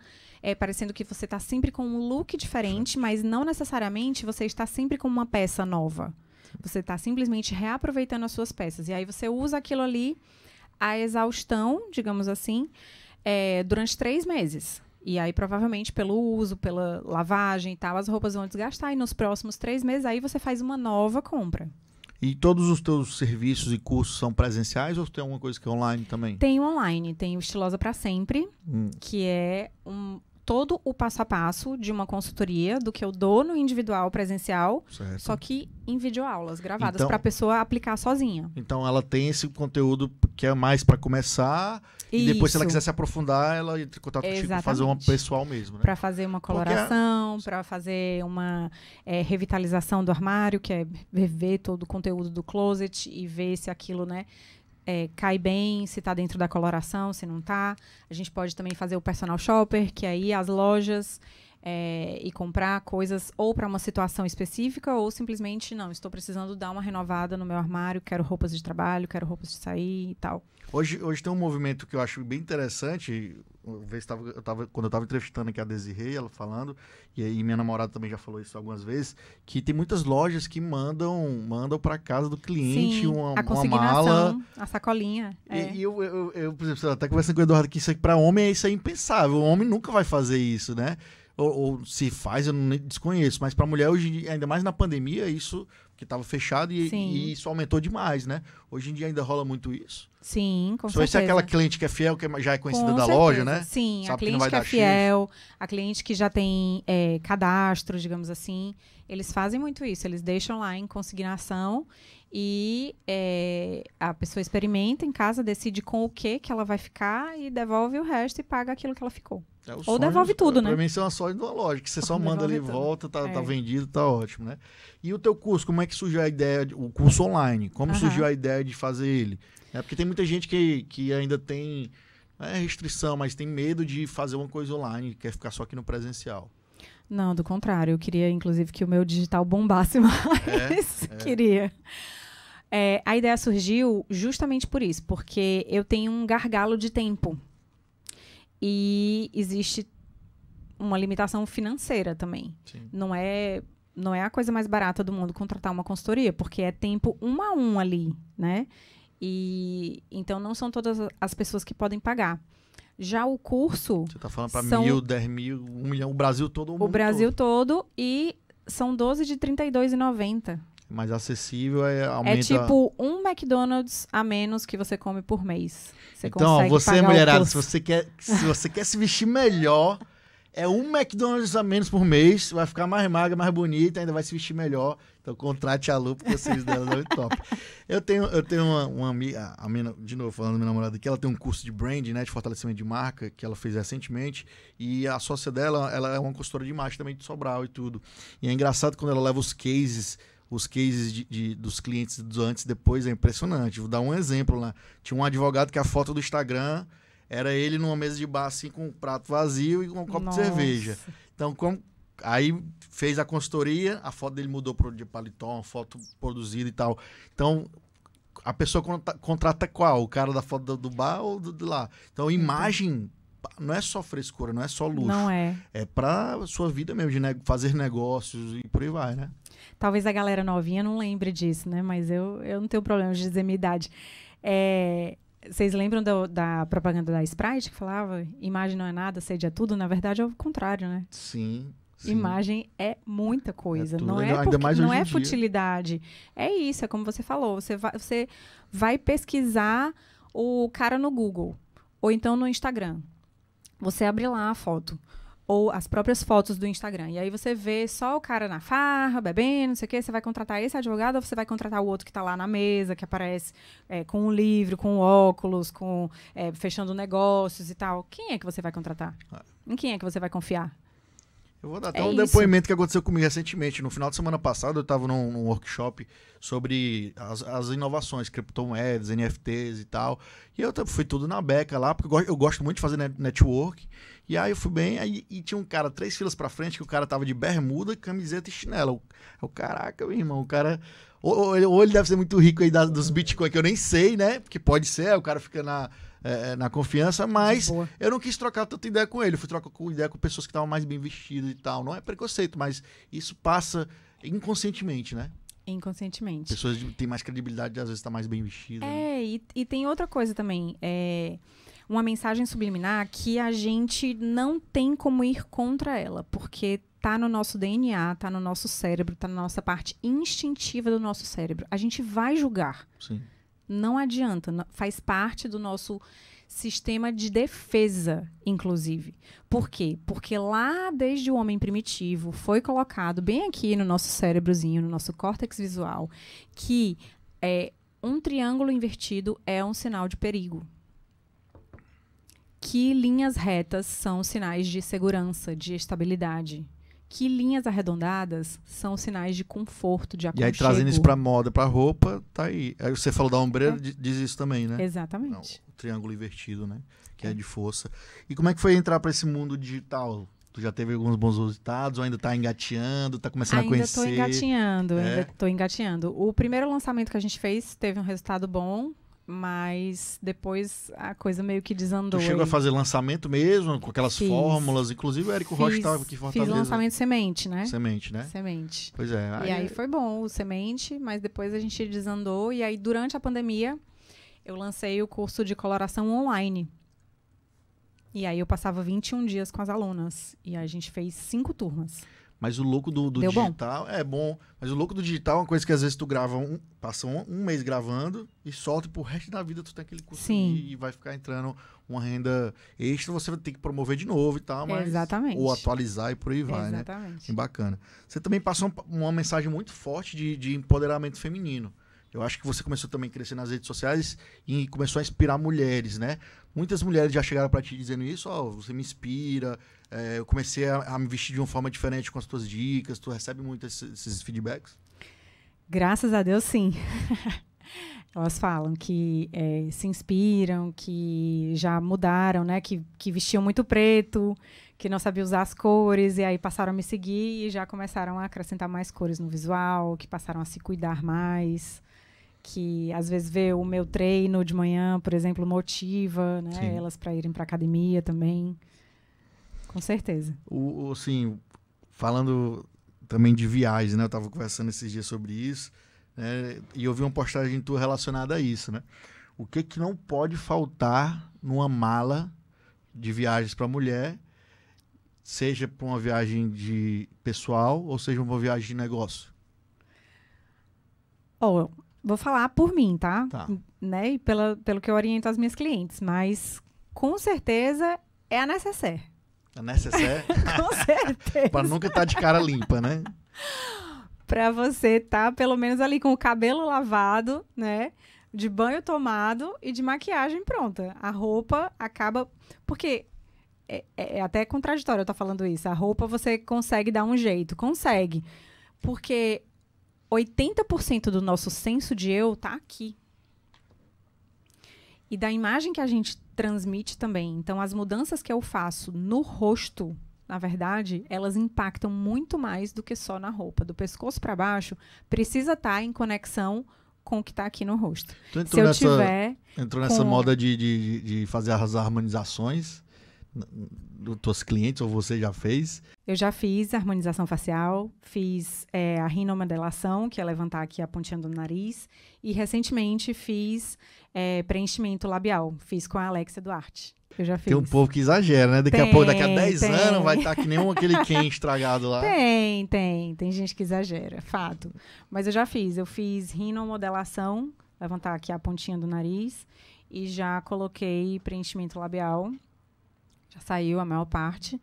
parecendo que você está sempre com um look diferente, mas não necessariamente você está sempre com uma peça nova. Você está simplesmente reaproveitando as suas peças. E aí você usa aquilo ali a exaustão, digamos assim, durante 3 meses. E aí, provavelmente, pelo uso, pela lavagem e tal, as roupas vão desgastar. E nos próximos 3 meses, aí você faz uma nova compra. E todos os teus serviços e cursos são presenciais ou tem alguma coisa que é online também? Tem online. Tem o Estilosa para Sempre, que é todo o passo a passo de uma consultoria do que eu dou no individual presencial, Certo. só que em videoaulas gravadas Então- para a pessoa aplicar sozinha. Então ela tem esse conteúdo que é mais para começar e depois, se ela Isso. quiser se aprofundar, ela entra em contato contigo pra fazer uma Exatamente. pessoal mesmo, né? Para fazer uma coloração, para fazer uma revitalização do armário, que é ver todo o conteúdo do closet e ver se aquilo, né, cai bem, se está dentro da coloração, se não está. A gente pode também fazer o personal shopper, que é ir às lojas e comprar coisas ou para uma situação específica ou simplesmente, não, estou precisando dar uma renovada no meu armário, quero roupas de trabalho, quero roupas de sair e tal. Hoje tem um movimento que eu acho bem interessante. Quando eu estava entrevistando aqui a Desirê, ela falando, e aí minha namorada também já falou isso algumas vezes, que tem muitas lojas que mandam para casa do cliente Sim, uma a consignação, mala. a sacolinha. E eu, por exemplo, até conversando com o Eduardo que isso aqui para homem isso é impensável. O homem nunca vai fazer isso, né? Ou se faz, eu não desconheço. Mas para mulher, hoje, ainda mais na pandemia, isso que estava fechado e isso aumentou demais, né? Hoje em dia ainda rola muito isso. Sim, com Só se é certeza. aquela cliente que é fiel, que já é conhecida Com da certeza. loja, né? Sim, Sabe a que não cliente vai que é dar X. fiel, a cliente que já tem cadastro, digamos assim, eles fazem muito isso. Eles deixam lá em consignação e a pessoa experimenta em casa, decide com o que ela vai ficar e devolve o resto e paga aquilo que ela ficou. É o Ou sonho, devolve tudo, né? Pra mim, isso é uma sorte de uma loja, que você só manda ali, Devolve tudo. volta, tá vendido, tá ótimo, né? E o teu curso, como é que surgiu a ideia, o curso online, como surgiu a ideia de fazer ele? Porque tem muita gente que ainda tem restrição, mas tem medo de fazer uma coisa online, quer ficar só aqui no presencial. Não, do contrário. Eu queria, inclusive, que o meu digital bombasse mais. Queria. A ideia surgiu justamente por isso, porque eu tenho um gargalo de tempo. E existe uma limitação financeira também. Sim. Não é a coisa mais barata do mundo contratar uma consultoria, porque é tempo 1 a 1 ali, né? E então não são todas as pessoas que podem pagar. Já o curso... Você tá falando para 1.000, 10.000, 1 milhão, o Brasil todo. O Brasil todo e são 12 de R$ 32,90. Mais acessível, aumenta... É tipo um McDonald's a menos que você come por mês. Então, você, pagar mulherada, se você quer se vestir melhor, é um McDonald's a menos por mês, vai ficar mais magra, mais bonita, ainda vai se vestir melhor. Então, contrate a Lu, porque vocês dela é top. Eu tenho uma amiga, de novo, falando da minha namorada aqui, ela tem um curso de brand, né, de fortalecimento de marca, que ela fez recentemente, e a sócia dela, ela é uma consultora de marketing também de Sobral e tudo. E é engraçado quando ela leva os cases dos clientes do antes e depois, é impressionante. Vou dar um exemplo lá. Tinha um advogado que a foto do Instagram era ele numa mesa de bar, assim, com um prato vazio e com um copo de cerveja. Então, aí fez a consultoria, a foto dele mudou de paletó, uma foto produzida e tal. Então, a pessoa contrata qual? O cara da foto do bar ou do lá? Então, imagem não é só frescura, não é só luxo. Não é. É pra sua vida mesmo, de fazer negócios e por aí vai, né? Talvez a galera novinha não lembre disso, né? Mas eu não tenho problema de dizer minha idade. Vocês lembram da propaganda da Sprite que falava imagem não é nada, sede é tudo? Na verdade é o contrário, né? Sim. Imagem é muita coisa. Tudo, não ainda mais não hoje é em dia. futilidade. É isso, é como você falou. Você vai pesquisar o cara no Google. Ou então no Instagram. Você abre lá a foto. Ou as próprias fotos do Instagram. E aí você vê só o cara na farra, bebendo, não sei o quê. Você vai contratar esse advogado ou você vai contratar o outro que está lá na mesa, que aparece com um livro, com óculos, fechando negócios e tal. Quem é que você vai contratar? Em quem é que você vai confiar? Eu vou dar até um depoimento que aconteceu comigo recentemente. No final de semana passado, eu estava num workshop sobre as inovações, criptomoedas, NFTs e tal. E eu fui tudo na beca lá, porque eu gosto muito de fazer network. E aí eu fui bem, e tinha um cara 3 filas pra frente, que o cara tava de bermuda, camiseta e chinelo. Caraca, meu irmão, o cara... Ou ele deve ser muito rico aí dos Bitcoin, que eu nem sei, né? Porque pode ser, o cara fica na confiança, mas eu não quis trocar tanta ideia com ele. Eu fui trocar ideia com pessoas que estavam mais bem vestidas e tal. Não é preconceito, mas isso inconscientemente, né? Inconscientemente. Pessoas que têm mais credibilidade, às vezes, tá mais bem vestidas. E tem outra coisa também. Uma mensagem subliminar que a gente não tem como ir contra ela, porque tá no nosso DNA, tá no nosso cérebro, tá na nossa parte instintiva do nosso cérebro. A gente vai julgar. Sim. Não adianta, faz parte do nosso sistema de defesa, inclusive. Por quê? Porque lá, desde o homem primitivo, foi colocado bem aqui no nosso cérebrozinho, no nosso córtex visual, que um triângulo invertido é um sinal de perigo. Que linhas retas são sinais de segurança, de estabilidade. Que linhas arredondadas são sinais de conforto, de aconchego. E aí, trazendo isso pra moda, pra roupa, tá aí. Aí você falou da ombreira, diz isso também, né? Exatamente. Não, o triângulo invertido, né? Que é de força. E como é que foi entrar pra esse mundo digital? Tu já teve alguns bons resultados ou ainda tá engateando, tá começando a conhecer? Ainda tô engateando. O primeiro lançamento que a gente fez teve um resultado bom, mas depois a coisa meio que desandou. Tu chegou a fazer lançamento mesmo, com aquelas fórmulas? Inclusive o Érico Rocha estava aqui em Fortaleza. Fiz lançamento semente, né? Semente, né? Semente. Pois é. E aí foi bom o semente, mas depois a gente desandou. E aí, durante a pandemia, eu lancei o curso de coloração online. E aí eu passava 21 dias com as alunas. E aí a gente fez 5 turmas. Mas o louco do digital é bom. Mas o louco do digital é uma coisa que às vezes tu grava, passa um mês gravando e solta e pro resto da vida tu tem aquele curso e vai ficar entrando uma renda extra, você vai ter que promover de novo e tal, mas Exatamente. Ou atualizar e por aí vai, Exatamente. né? Bem bacana. Você também passou uma mensagem muito forte de empoderamento feminino. Eu acho que você começou também a crescer nas redes sociais e começou a inspirar mulheres, né? Muitas mulheres já chegaram para ti dizendo isso, você me inspira, eu comecei a me vestir de uma forma diferente com as tuas dicas, tu recebe muito esses feedbacks? Graças a Deus, sim. Elas falam que se inspiram, que já mudaram, né? Que vestiam muito preto, que não sabiam usar as cores, e aí passaram a me seguir e já começaram a acrescentar mais cores no visual, que passaram a se cuidar mais. Que às vezes vê o meu treino de manhã, por exemplo, motiva, né? Sim. Elas para irem para academia também. Com certeza. Assim, falando também de viagens, né? Eu estava conversando esses dias sobre isso, né? E eu vi uma postagem tua relacionada a isso, né? O que não pode faltar numa mala de viagens para mulher, seja para uma viagem de pessoal ou seja uma viagem de negócio? Vou falar por mim, tá? Tá. Né? E pelo que eu oriento as minhas clientes. Mas, com certeza, é a necessaire. A necessaire? Com certeza. Para nunca estar de cara limpa, né? Para você estar, pelo menos, ali com o cabelo lavado, né? De banho tomado e de maquiagem pronta. A roupa acaba... Porque é até contraditório eu estar falando isso. A roupa você consegue dar um jeito. Consegue. Porque 80% do nosso senso de eu tá aqui. E da imagem que a gente transmite também. Então, as mudanças que eu faço no rosto, na verdade, elas impactam muito mais do que só na roupa. Do pescoço para baixo, precisa estar em conexão com o que está aqui no rosto. Tu entrou Se nessa moda de fazer as harmonizações dos teus clientes, ou você já fez? Eu já fiz harmonização facial, fiz a rinomodelação, que é levantar aqui a pontinha do nariz, e recentemente fiz preenchimento labial, fiz com a Alexia Duarte. Eu já fiz. Tem um povo que exagera, né? Daqui a 10 anos vai estar que nem aquele Ken estragado lá. Tem gente que exagera, fato. Mas eu já fiz, rinomodelação, levantar aqui a pontinha do nariz, e já coloquei preenchimento labial. Já saiu a maior parte,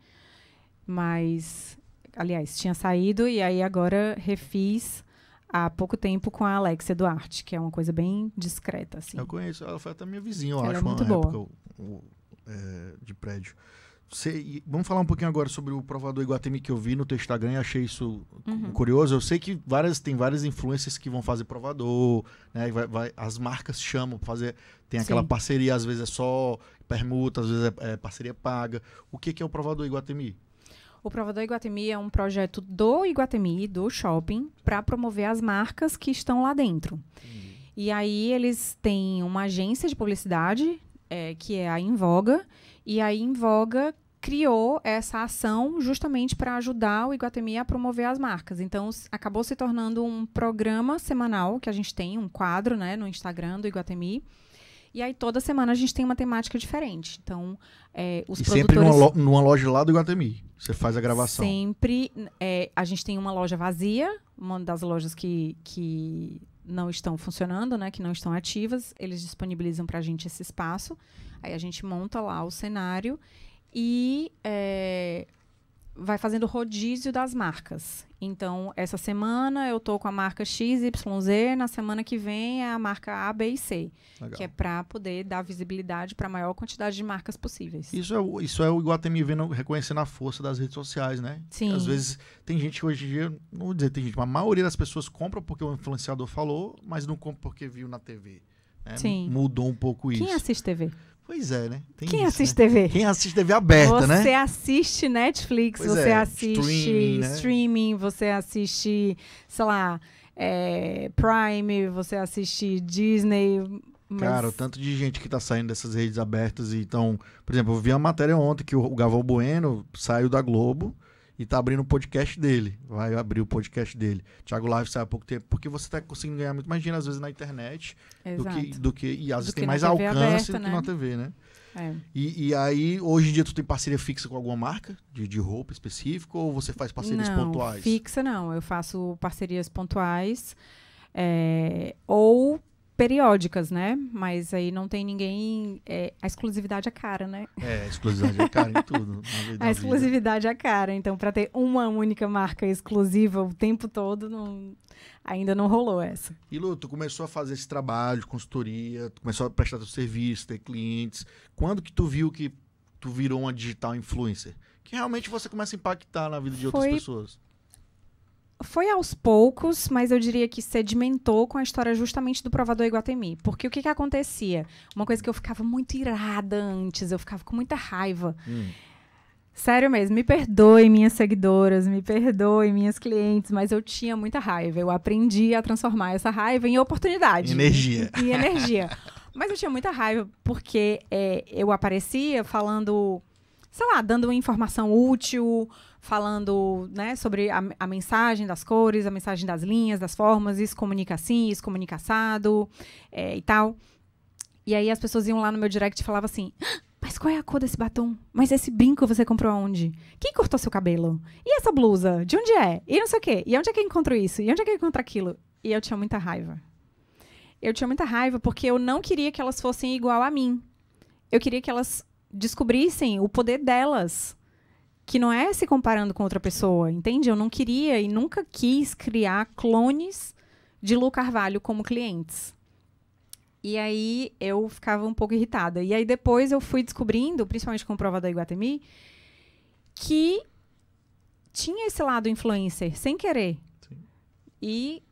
mas, aliás, tinha saído e aí agora refiz há pouco tempo com a Alexia Duarte, que é uma coisa bem discreta, assim. Eu conheço, ela foi até minha vizinha, eu ela acho, é muito uma boa. época de prédio. Vamos falar um pouquinho agora sobre o provador Iguatemi que eu vi no teu Instagram e achei isso curioso. Eu sei que tem várias influências que vão fazer provador, né? As marcas chamam para fazer, tem aquela parceria, às vezes é só permuta, às vezes é parceria paga. O que é o provador Iguatemi? O Provador Iguatemi é um projeto do Iguatemi, do shopping, para promover as marcas que estão lá dentro. E aí eles têm uma agência de publicidade, que é a Invoga, e a Invoga criou essa ação justamente para ajudar o Iguatemi a promover as marcas. Então, acabou se tornando um programa semanal que a gente tem, um quadro, né, no Instagram do Iguatemi. E aí, toda semana, a gente tem uma temática diferente. Então, os produtores... sempre numa loja lá do Iguatemi, você faz a gravação? Sempre. A gente tem uma loja vazia, uma das lojas que não estão funcionando, né, que não estão ativas. Eles disponibilizam para a gente esse espaço. Aí a gente monta lá o cenário e vai fazendo rodízio das marcas. Então, essa semana eu tô com a marca XYZ, na semana que vem é a marca A, B e C. Legal. Que é para poder dar visibilidade para a maior quantidade de marcas possíveis. Isso é o Iguatemi reconhecendo a força das redes sociais, né? Sim. Às vezes tem gente que hoje em dia, não vou dizer tem gente, mas a maioria das pessoas compra porque o influenciador falou, mas não compra porque viu na TV. Né? Sim. Mudou um pouco isso. Quem assiste TV? Pois é, né? Tem Quem isso, assiste né? TV? Quem assiste TV aberta, né? Você assiste Netflix, Pois você é, assiste streaming, né? você assiste, sei lá, Prime, você assiste Disney. Mas... Cara, o tanto de gente que tá saindo dessas redes abertas. Então, por exemplo, eu vi uma matéria ontem que o Galvão Bueno saiu da Globo e tá abrindo o podcast dele. Vai abrir o podcast dele. Thiago Live sai há pouco tempo, porque você tá conseguindo ganhar muito mais dinheiro, às vezes, na internet do que e às vezes tem mais alcance aberta, do que na TV, né? É. E aí, hoje em dia, tu tem parceria fixa com alguma marca de roupa específica ou você faz parcerias pontuais? Fixa não. Eu faço parcerias pontuais ou periódicas, né? Mas aí não tem ninguém... a exclusividade é cara, né? A exclusividade é cara em tudo. A exclusividade é cara. Então, para ter uma única marca exclusiva o tempo todo, ainda não rolou essa. E Lu, tu começou a fazer esse trabalho de consultoria, tu começou a prestar teu serviço, ter clientes. Quando que tu viu que tu virou uma digital influencer? Que realmente você começa a impactar na vida de outras pessoas. Foi aos poucos, mas eu diria que sedimentou com a história justamente do Provador Iguatemi. Porque o que acontecia? Uma coisa que eu ficava muito irada antes, eu ficava com muita raiva. Sério mesmo, me perdoe minhas seguidoras, me perdoe minhas clientes, mas eu tinha muita raiva. Eu aprendi a transformar essa raiva em oportunidade. Energia. Em energia. Mas eu tinha muita raiva porque eu aparecia falando, sei lá, dando uma informação útil, falando, né, sobre a mensagem das cores, a mensagem das linhas, das formas, isso comunica assim, isso comunica assado, e tal. E aí as pessoas iam lá no meu direct e falavam assim, mas qual é a cor desse batom? Mas esse brinco você comprou aonde? Quem cortou seu cabelo? E essa blusa? De onde é? E não sei o quê. E onde é que eu encontro isso? E onde é que eu encontro aquilo? E eu tinha muita raiva. Eu tinha muita raiva porque eu não queria que elas fossem igual a mim. Eu queria que elas descobrissem o poder delas, que não é se comparando com outra pessoa, entende? Eu não queria e nunca quis criar clones de Lu Carvalho como clientes. E aí eu ficava um pouco irritada. E aí depois eu fui descobrindo, principalmente com o Provador Iguatemi, que tinha esse lado influencer, sem querer. Sim. E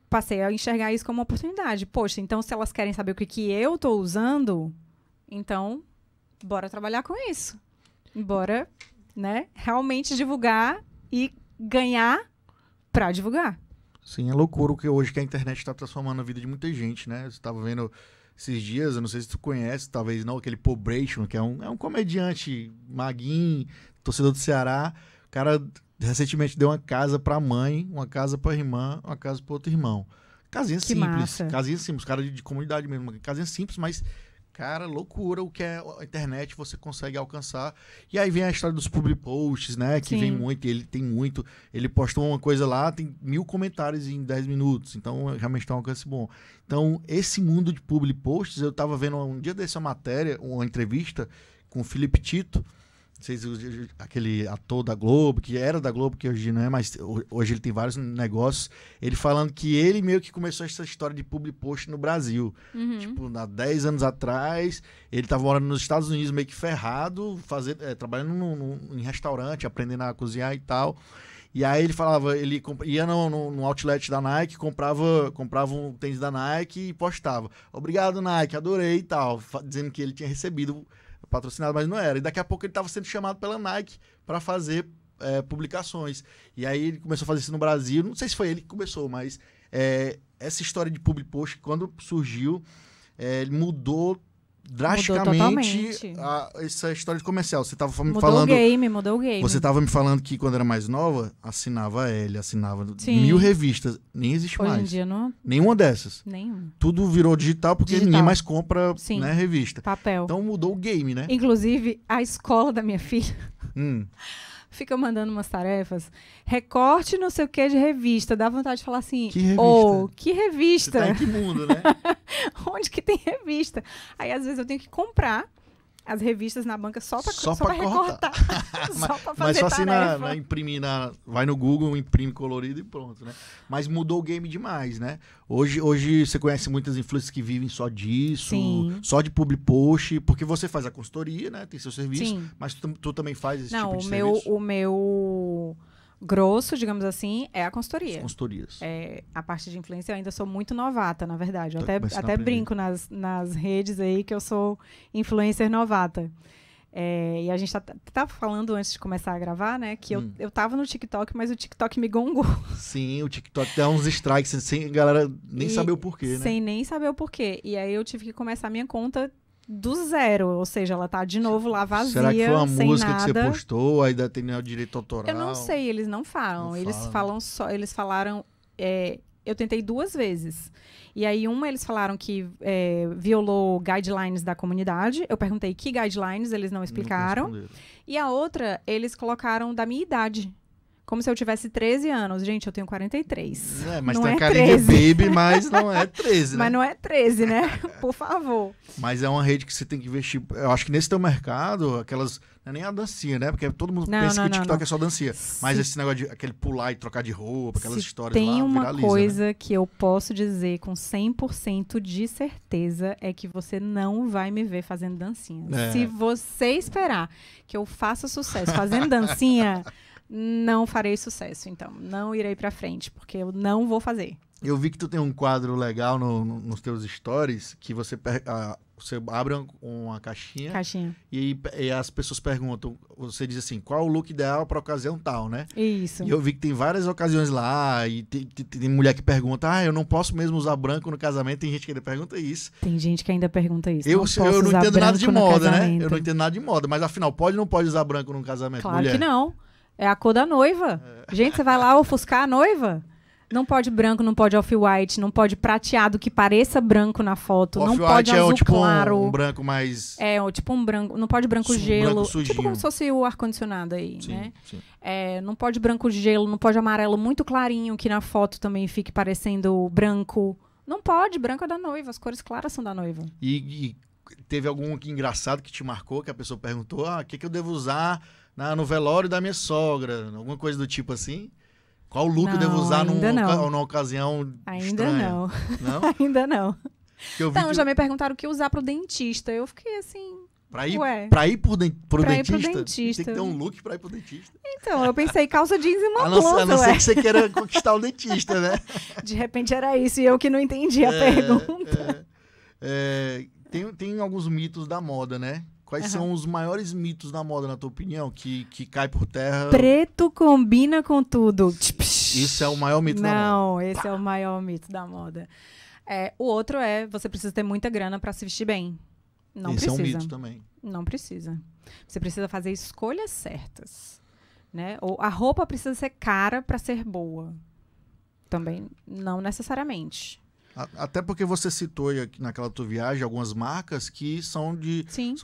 passei a enxergar isso como uma oportunidade. Poxa, então se elas querem saber o que eu estou usando, então bora trabalhar com isso. Bora, né, realmente divulgar e ganhar para divulgar. Sim, é loucura o que hoje que a internet está transformando a vida de muita gente, né? Você estava vendo esses dias, eu não sei se tu conhece, talvez não, aquele Pobration, que é um comediante maguinho, torcedor do Ceará. O cara recentemente deu uma casa para a mãe, uma casa para a irmã, uma casa para outro irmão. Casinha Que simples, massa. casinha simples, cara de comunidade mesmo, casinha simples, mas... Cara, loucura o que é a internet você consegue alcançar. E aí vem a história dos public posts, né? Que Sim. vem muito, ele tem muito. Ele postou uma coisa lá, tem 1000 comentários em 10 minutos. Então, realmente tem um alcance bom. Então, esse mundo de public posts, eu tava vendo um dia dessa matéria, uma entrevista com o Felipe Tito. Aquele ator da Globo, que era da Globo, que hoje não é, mas hoje ele tem vários negócios. Ele falando que ele meio que começou essa história de public post no Brasil. Tipo, há 10 anos atrás, ele tava morando nos Estados Unidos meio que ferrado, trabalhando em restaurante, aprendendo a cozinhar e tal. E aí ele falava, ele ia no outlet da Nike, comprava um tênis da Nike e postava. Obrigado, Nike, adorei e tal. Dizendo que ele tinha recebido patrocinado, mas não era. E daqui a pouco ele estava sendo chamado pela Nike para fazer publicações. E aí ele começou a fazer isso no Brasil. Não sei se foi ele que começou, mas essa história de public post, quando surgiu, ele mudou drasticamente essa história de comercial. Você estava me falando... Mudou o game. Você estava me falando que quando era mais nova, assinava assinava Sim. 1000 revistas. Nem existe mais. Hoje em dia não... Nenhuma dessas. Nenhum. Tudo virou digital porque ninguém mais compra, né, revista. Papel. Então mudou o game, né? Inclusive, a escola da minha filha fica mandando umas tarefas. Recorte não sei o que de revista. Dá vontade de falar assim... Que revista? Que revista? Você tá em que mundo, né? Onde que tem revista? Aí, às vezes, eu tenho que comprar as revistas na banca só Só pra pra recortar. Só pra fazer Mas só assim tarefa. imprimir, vai no Google, imprime colorido e pronto, né? Mas mudou o game demais, né? Hoje você conhece muitas influencers que vivem só disso, Sim. só de public post, porque você faz a consultoria, né? Tem seu serviço, Sim. mas tu também faz esse Não, tipo de serviço? o meu grosso, digamos assim, é a consultoria. As consultorias. A parte de influência eu ainda sou muito novata, na verdade. Eu Tá começando a até aprender. brinco nas redes aí que eu sou influencer novata. E a gente tava falando antes de começar a gravar, né? Que eu tava no TikTok, mas o TikTok me gongou. Sim, o TikTok dá uns strikes sem a galera nem saber o porquê, né? Sem nem saber o porquê. E aí eu tive que começar a minha conta do zero. Ou seja, ela tá de novo lá vazia, Será que foi uma sem música nada. que você postou, aí ainda tem o direito autoral? Eu não sei, eles não falam. Não Eles falam. falam só. Eles falaram. Eu tentei 2 vezes. E aí, eles falaram que violou guidelines da comunidade. Eu perguntei que guidelines, eles não explicaram. Não E a outra, eles colocaram da minha idade. Como se eu tivesse 13 anos. Gente, eu tenho 43. mas não tem é a carinha de 13. baby, mas não é 13, né? Mas não é 13, né? Por favor. Mas é uma rede que você tem que investir. Eu acho que nesse teu mercado, aquelas. Não é nem a dancinha, né? Porque todo mundo pensa que o TikTok é só dancinha. Mas esse negócio de aquele pular e trocar de roupa, aquelas histórias lá, tem uma viraliza, coisa né? que eu posso dizer com 100% de certeza é que você não vai me ver fazendo dancinha. É. Se você esperar que eu faça sucesso fazendo dancinha, não farei sucesso. Então, não irei pra frente, porque eu não vou fazer. Eu vi que tu tem um quadro legal nos teus stories, que você abre uma caixinha. E as pessoas perguntam, você diz assim, qual o look ideal pra ocasião tal, né? Isso. E eu vi que tem várias ocasiões lá, e tem mulher que pergunta, eu não posso mesmo usar branco no casamento, tem gente que ainda pergunta isso. Tem gente que ainda pergunta isso. Eu não entendo nada de moda, né? Casamento. Eu não entendo nada de moda, mas afinal, pode ou não pode usar branco no casamento, Claro mulher? que não. É a cor da noiva. Gente, você vai lá ofuscar a noiva? Não pode branco, não pode off-white, não pode prateado que pareça branco na foto, não pode azul claro. Um branco mais... tipo um branco, não pode branco gelo, branco sujinho. tipo como se fosse o ar-condicionado aí, Sim, né? sim. Não pode branco gelo, não pode amarelo muito clarinho, que na foto também fique parecendo branco. Não pode, branco é da noiva, as cores claras são da noiva. E teve algum engraçado que te marcou, que a pessoa perguntou, o que eu devo usar no velório da minha sogra? Alguma coisa do tipo assim? Qual look eu devo usar numa ocasião Ainda estranha? não. Não? Ainda não. Então, já me perguntaram o que usar pro dentista. Eu fiquei assim... Pra ir pro Pra ir pro dentista? dentista. Tem que ter um look pra ir pro dentista. Então, eu pensei calça jeans e uma A não blusa, ser que você queira conquistar o dentista, né? De repente era isso, e eu que não entendi a pergunta. Tem alguns mitos da moda, né? Quais são os maiores mitos da moda, na tua opinião, que cai por terra? Preto combina com tudo. Isso é o maior mito da moda. Não, esse é o maior mito da moda. O outro você precisa ter muita grana pra se vestir bem. Não Esse precisa. é um mito também. Não precisa. Você precisa fazer escolhas certas, né? Ou a roupa precisa ser cara pra ser boa. Também não necessariamente. Até porque você citou aí naquela tua viagem algumas marcas que são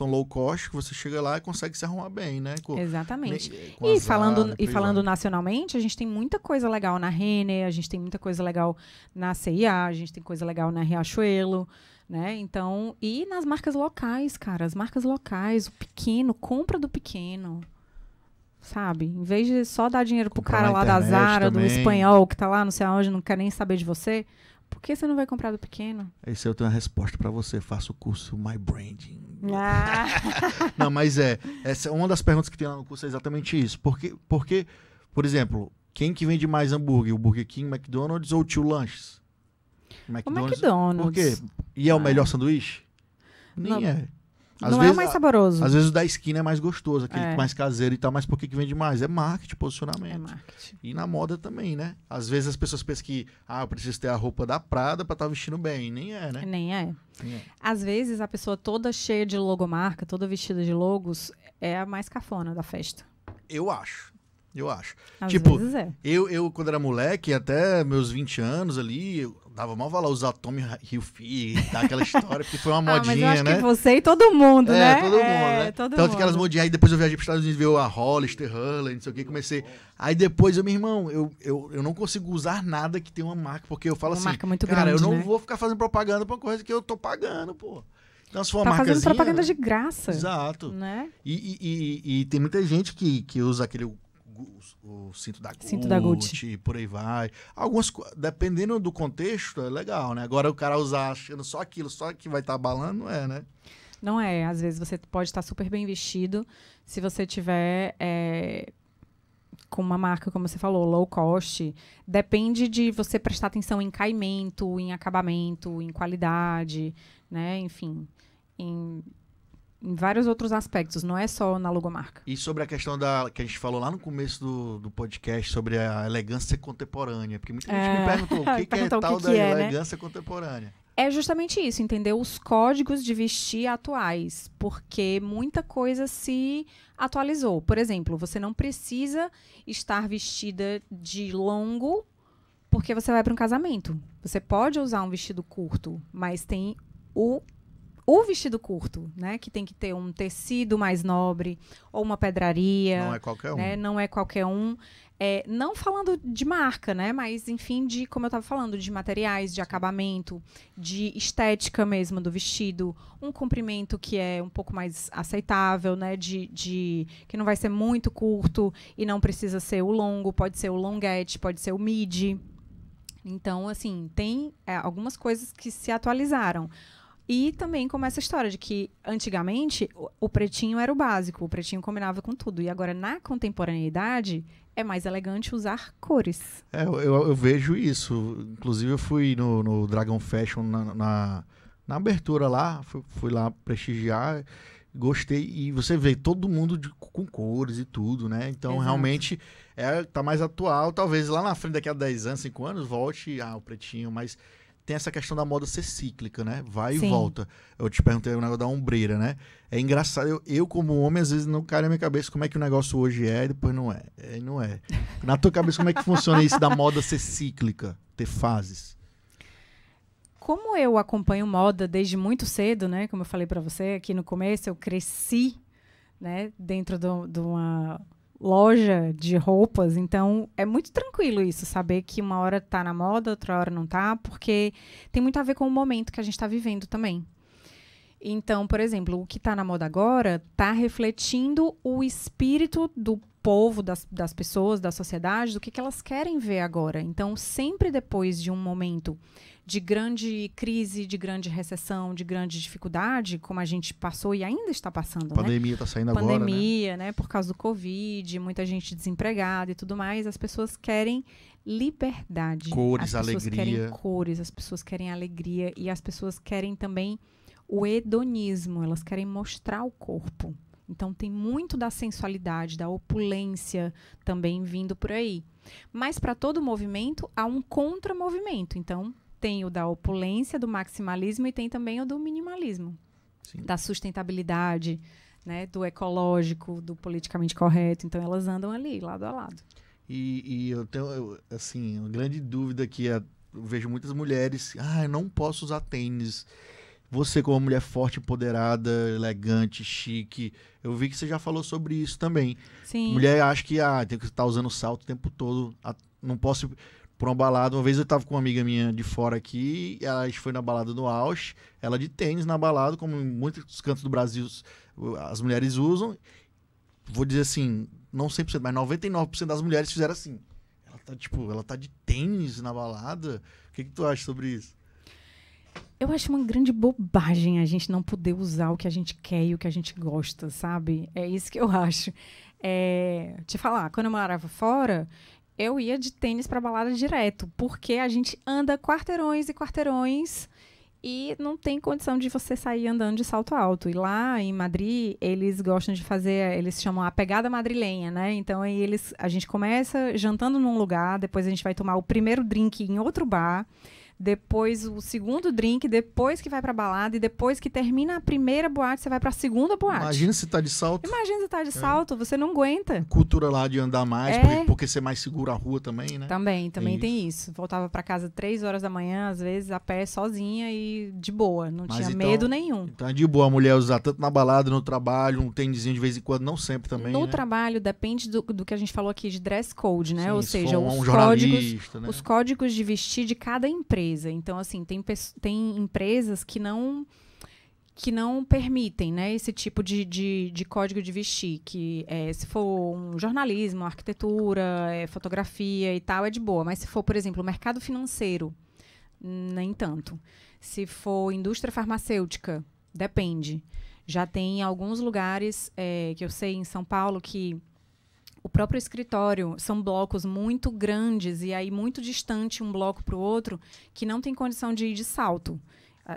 low cost, que você chega lá e consegue se arrumar bem, né? Exatamente. Com E Zara, falando nacionalmente, a gente tem muita coisa legal na Renner, a gente tem muita coisa legal na C&A, a gente tem coisa legal na Riachuelo, né? Então, e nas marcas locais, cara, as marcas locais, o pequeno, compra do pequeno. Sabe? Em vez de só dar dinheiro pro cara lá da Zara, do espanhol, que tá lá, não sei aonde, não quer nem saber de você, por que você não vai comprar do pequeno? Esse eu tenho uma resposta pra você. Faça o curso My Branding. Ah. Não, mas essa é uma das perguntas que tem lá no curso, é exatamente isso. Porque, por exemplo, quem que vende mais hambúrguer? O Burger King, McDonald's ou o Tio Lanches? O McDonald's. Por quê? E é o melhor sanduíche? Nem é. Não é o mais saboroso. Às vezes o da esquina é mais gostoso, aquele mais caseiro e tal, mas por que vende mais? É marketing, posicionamento. É marketing. E na moda também, né? Às vezes as pessoas pensam que eu preciso ter a roupa da Prada pra estar vestindo bem. Nem é, né? Nem é. Às vezes a pessoa toda cheia de logomarca, toda vestida de logos, é a mais cafona da festa. Eu acho. Às tipo, vezes é. Eu, quando era moleque, até meus 20 anos ali, eu dava mal valor usar Tommy Hilfiger, aquela história, porque foi uma modinha, mas eu acho né? que você e todo mundo, né? Todo mundo, né? Todo Tanto mundo. que elas modinhas, aí depois eu viajei para os Estados Unidos, ver a Hollister, Hurley, não sei o que, comecei. Aí depois meu irmão, eu não consigo usar nada que tenha uma marca, porque eu falo Uma assim, marca muito cara, grande, eu não né? vou ficar fazendo propaganda pra uma coisa que eu tô pagando, pô. Então, se for uma Tá fazendo marcazinha, propaganda de graça. Exato. Né? E tem muita gente que usa o cinto da Cinto da Gucci. e por aí vai. Dependendo do contexto, é legal, né? Agora o cara usar achando só aquilo, só que vai estar abalando, não é, né? Não é. Às vezes você pode estar super bem vestido se você tiver com uma marca, como você falou, low cost. Depende de você prestar atenção em caimento, em acabamento, em qualidade, né? Enfim, em vários outros aspectos. Não é só na logomarca. E sobre a questão que a gente falou lá no começo do podcast, sobre a elegância contemporânea. Porque muita gente me perguntou o que é tal da elegância contemporânea. É justamente isso, entender os códigos de vestir atuais, porque muita coisa se atualizou. Por exemplo, você não precisa estar vestida de longo porque você vai para um casamento. Você pode usar um vestido curto, mas tem o vestido curto, né? Que tem que ter um tecido mais nobre ou uma pedraria. Não é qualquer um. Né? Não é qualquer um. Não falando de marca, né? Mas, enfim, como eu estava falando, de materiais, de acabamento, de estética mesmo do vestido. Um comprimento que é um pouco mais aceitável, né? Que não vai ser muito curto e não precisa ser o longo. Pode ser o longuete, pode ser o midi. Então, assim, tem algumas coisas que se atualizaram. E também como essa história de que, antigamente, o pretinho era o básico. O pretinho combinava com tudo. E agora, na contemporaneidade, é mais elegante usar cores. Eu vejo isso. Inclusive, eu fui no Dragon Fashion na abertura lá. Fui lá prestigiar. Gostei. E você vê todo mundo com cores e tudo, né? Então, Exato. Realmente, tá mais atual. Talvez lá na frente, daqui a 10 anos, 5 anos, volte o pretinho, mas... Tem essa questão da moda ser cíclica, né? Vai Sim. e volta. Eu te perguntei o negócio da ombreira, né? É engraçado. Eu como homem, às vezes não cai na minha cabeça como é que o negócio hoje é e depois não é. Não é. Na tua cabeça, como é que funciona isso da moda ser cíclica? Ter fases? Como eu acompanho moda desde muito cedo, né? Como eu falei para você aqui no começo, eu cresci, né? Dentro de uma loja de roupas, então é muito tranquilo isso, saber que uma hora tá na moda, outra hora não tá, porque tem muito a ver com o momento que a gente está vivendo também. Então, por exemplo, o que está na moda agora está refletindo o espírito do povo, das pessoas, da sociedade, do que elas querem ver agora. Então, sempre depois de um momento de grande crise, de grande recessão, de grande dificuldade, como a gente passou e ainda está passando, a pandemia está saindo agora, né? Pandemia, né? Por causa do Covid, muita gente desempregada e tudo mais. As pessoas querem liberdade. Cores, as pessoas alegria. Querem cores, as pessoas querem alegria e as pessoas querem também o hedonismo. Elas querem mostrar o corpo. Então, tem muito da sensualidade, da opulência também vindo por aí. Mas, para todo movimento, há um contramovimento. Então, tem o da opulência, do maximalismo e tem também o do minimalismo. Sim. Da sustentabilidade, né, do ecológico, do politicamente correto. Então, elas andam ali, lado a lado. E eu tenho, assim, uma grande dúvida que eu vejo muitas mulheres... eu não posso usar tênis. Você, como uma mulher forte, empoderada, elegante, chique... Eu vi que você já falou sobre isso também. Sim. Mulher acha que tem que estar usando salto o tempo todo. Não posso... Por uma balada, uma vez eu tava com uma amiga minha de fora aqui, a gente foi na balada no Ausch, ela de tênis na balada, como em muitos cantos do Brasil as mulheres usam. Vou dizer assim, não 100%, mas 99% das mulheres fizeram assim. Ela tá de tênis na balada. O que tu acha sobre isso? Eu acho uma grande bobagem a gente não poder usar o que a gente quer e o que a gente gosta, sabe? É isso que eu acho. Te falar, quando eu morava fora... Eu ia de tênis para balada direto, porque a gente anda quarteirões e quarteirões e não tem condição de você sair andando de salto alto. E lá em Madrid, eles gostam de fazer, eles chamam a pegada madrilenha, né? Então aí a gente começa jantando num lugar, depois a gente vai tomar o primeiro drink em outro bar, depois o segundo drink, depois que vai pra balada e depois que termina a primeira boate, você vai pra segunda boate. Imagina se tá de salto. Imagina se tá de salto, você não aguenta. Cultura lá de andar mais, porque ser mais seguro a rua também, né? Também tem isso. Voltava pra casa 3 horas da manhã, às vezes a pé sozinha e de boa, não tinha medo nenhum. Então é de boa a mulher usar tanto na balada, no trabalho, um tênisinho de vez em quando, não sempre também, No né? trabalho depende do que a gente falou aqui de dress code, né? Sim, ou seja, os códigos de vestir de cada empresa. Então, assim, tem empresas que que não permitem, né, esse tipo de código de vestir, que se for um jornalismo, arquitetura, fotografia e tal, é de boa. Mas se for, por exemplo, o mercado financeiro, nem tanto. Se for indústria farmacêutica, depende. Já tem alguns lugares que eu sei em São Paulo que o próprio escritório são blocos muito grandes e aí muito distante um bloco para o outro, que não tem condição de ir de salto.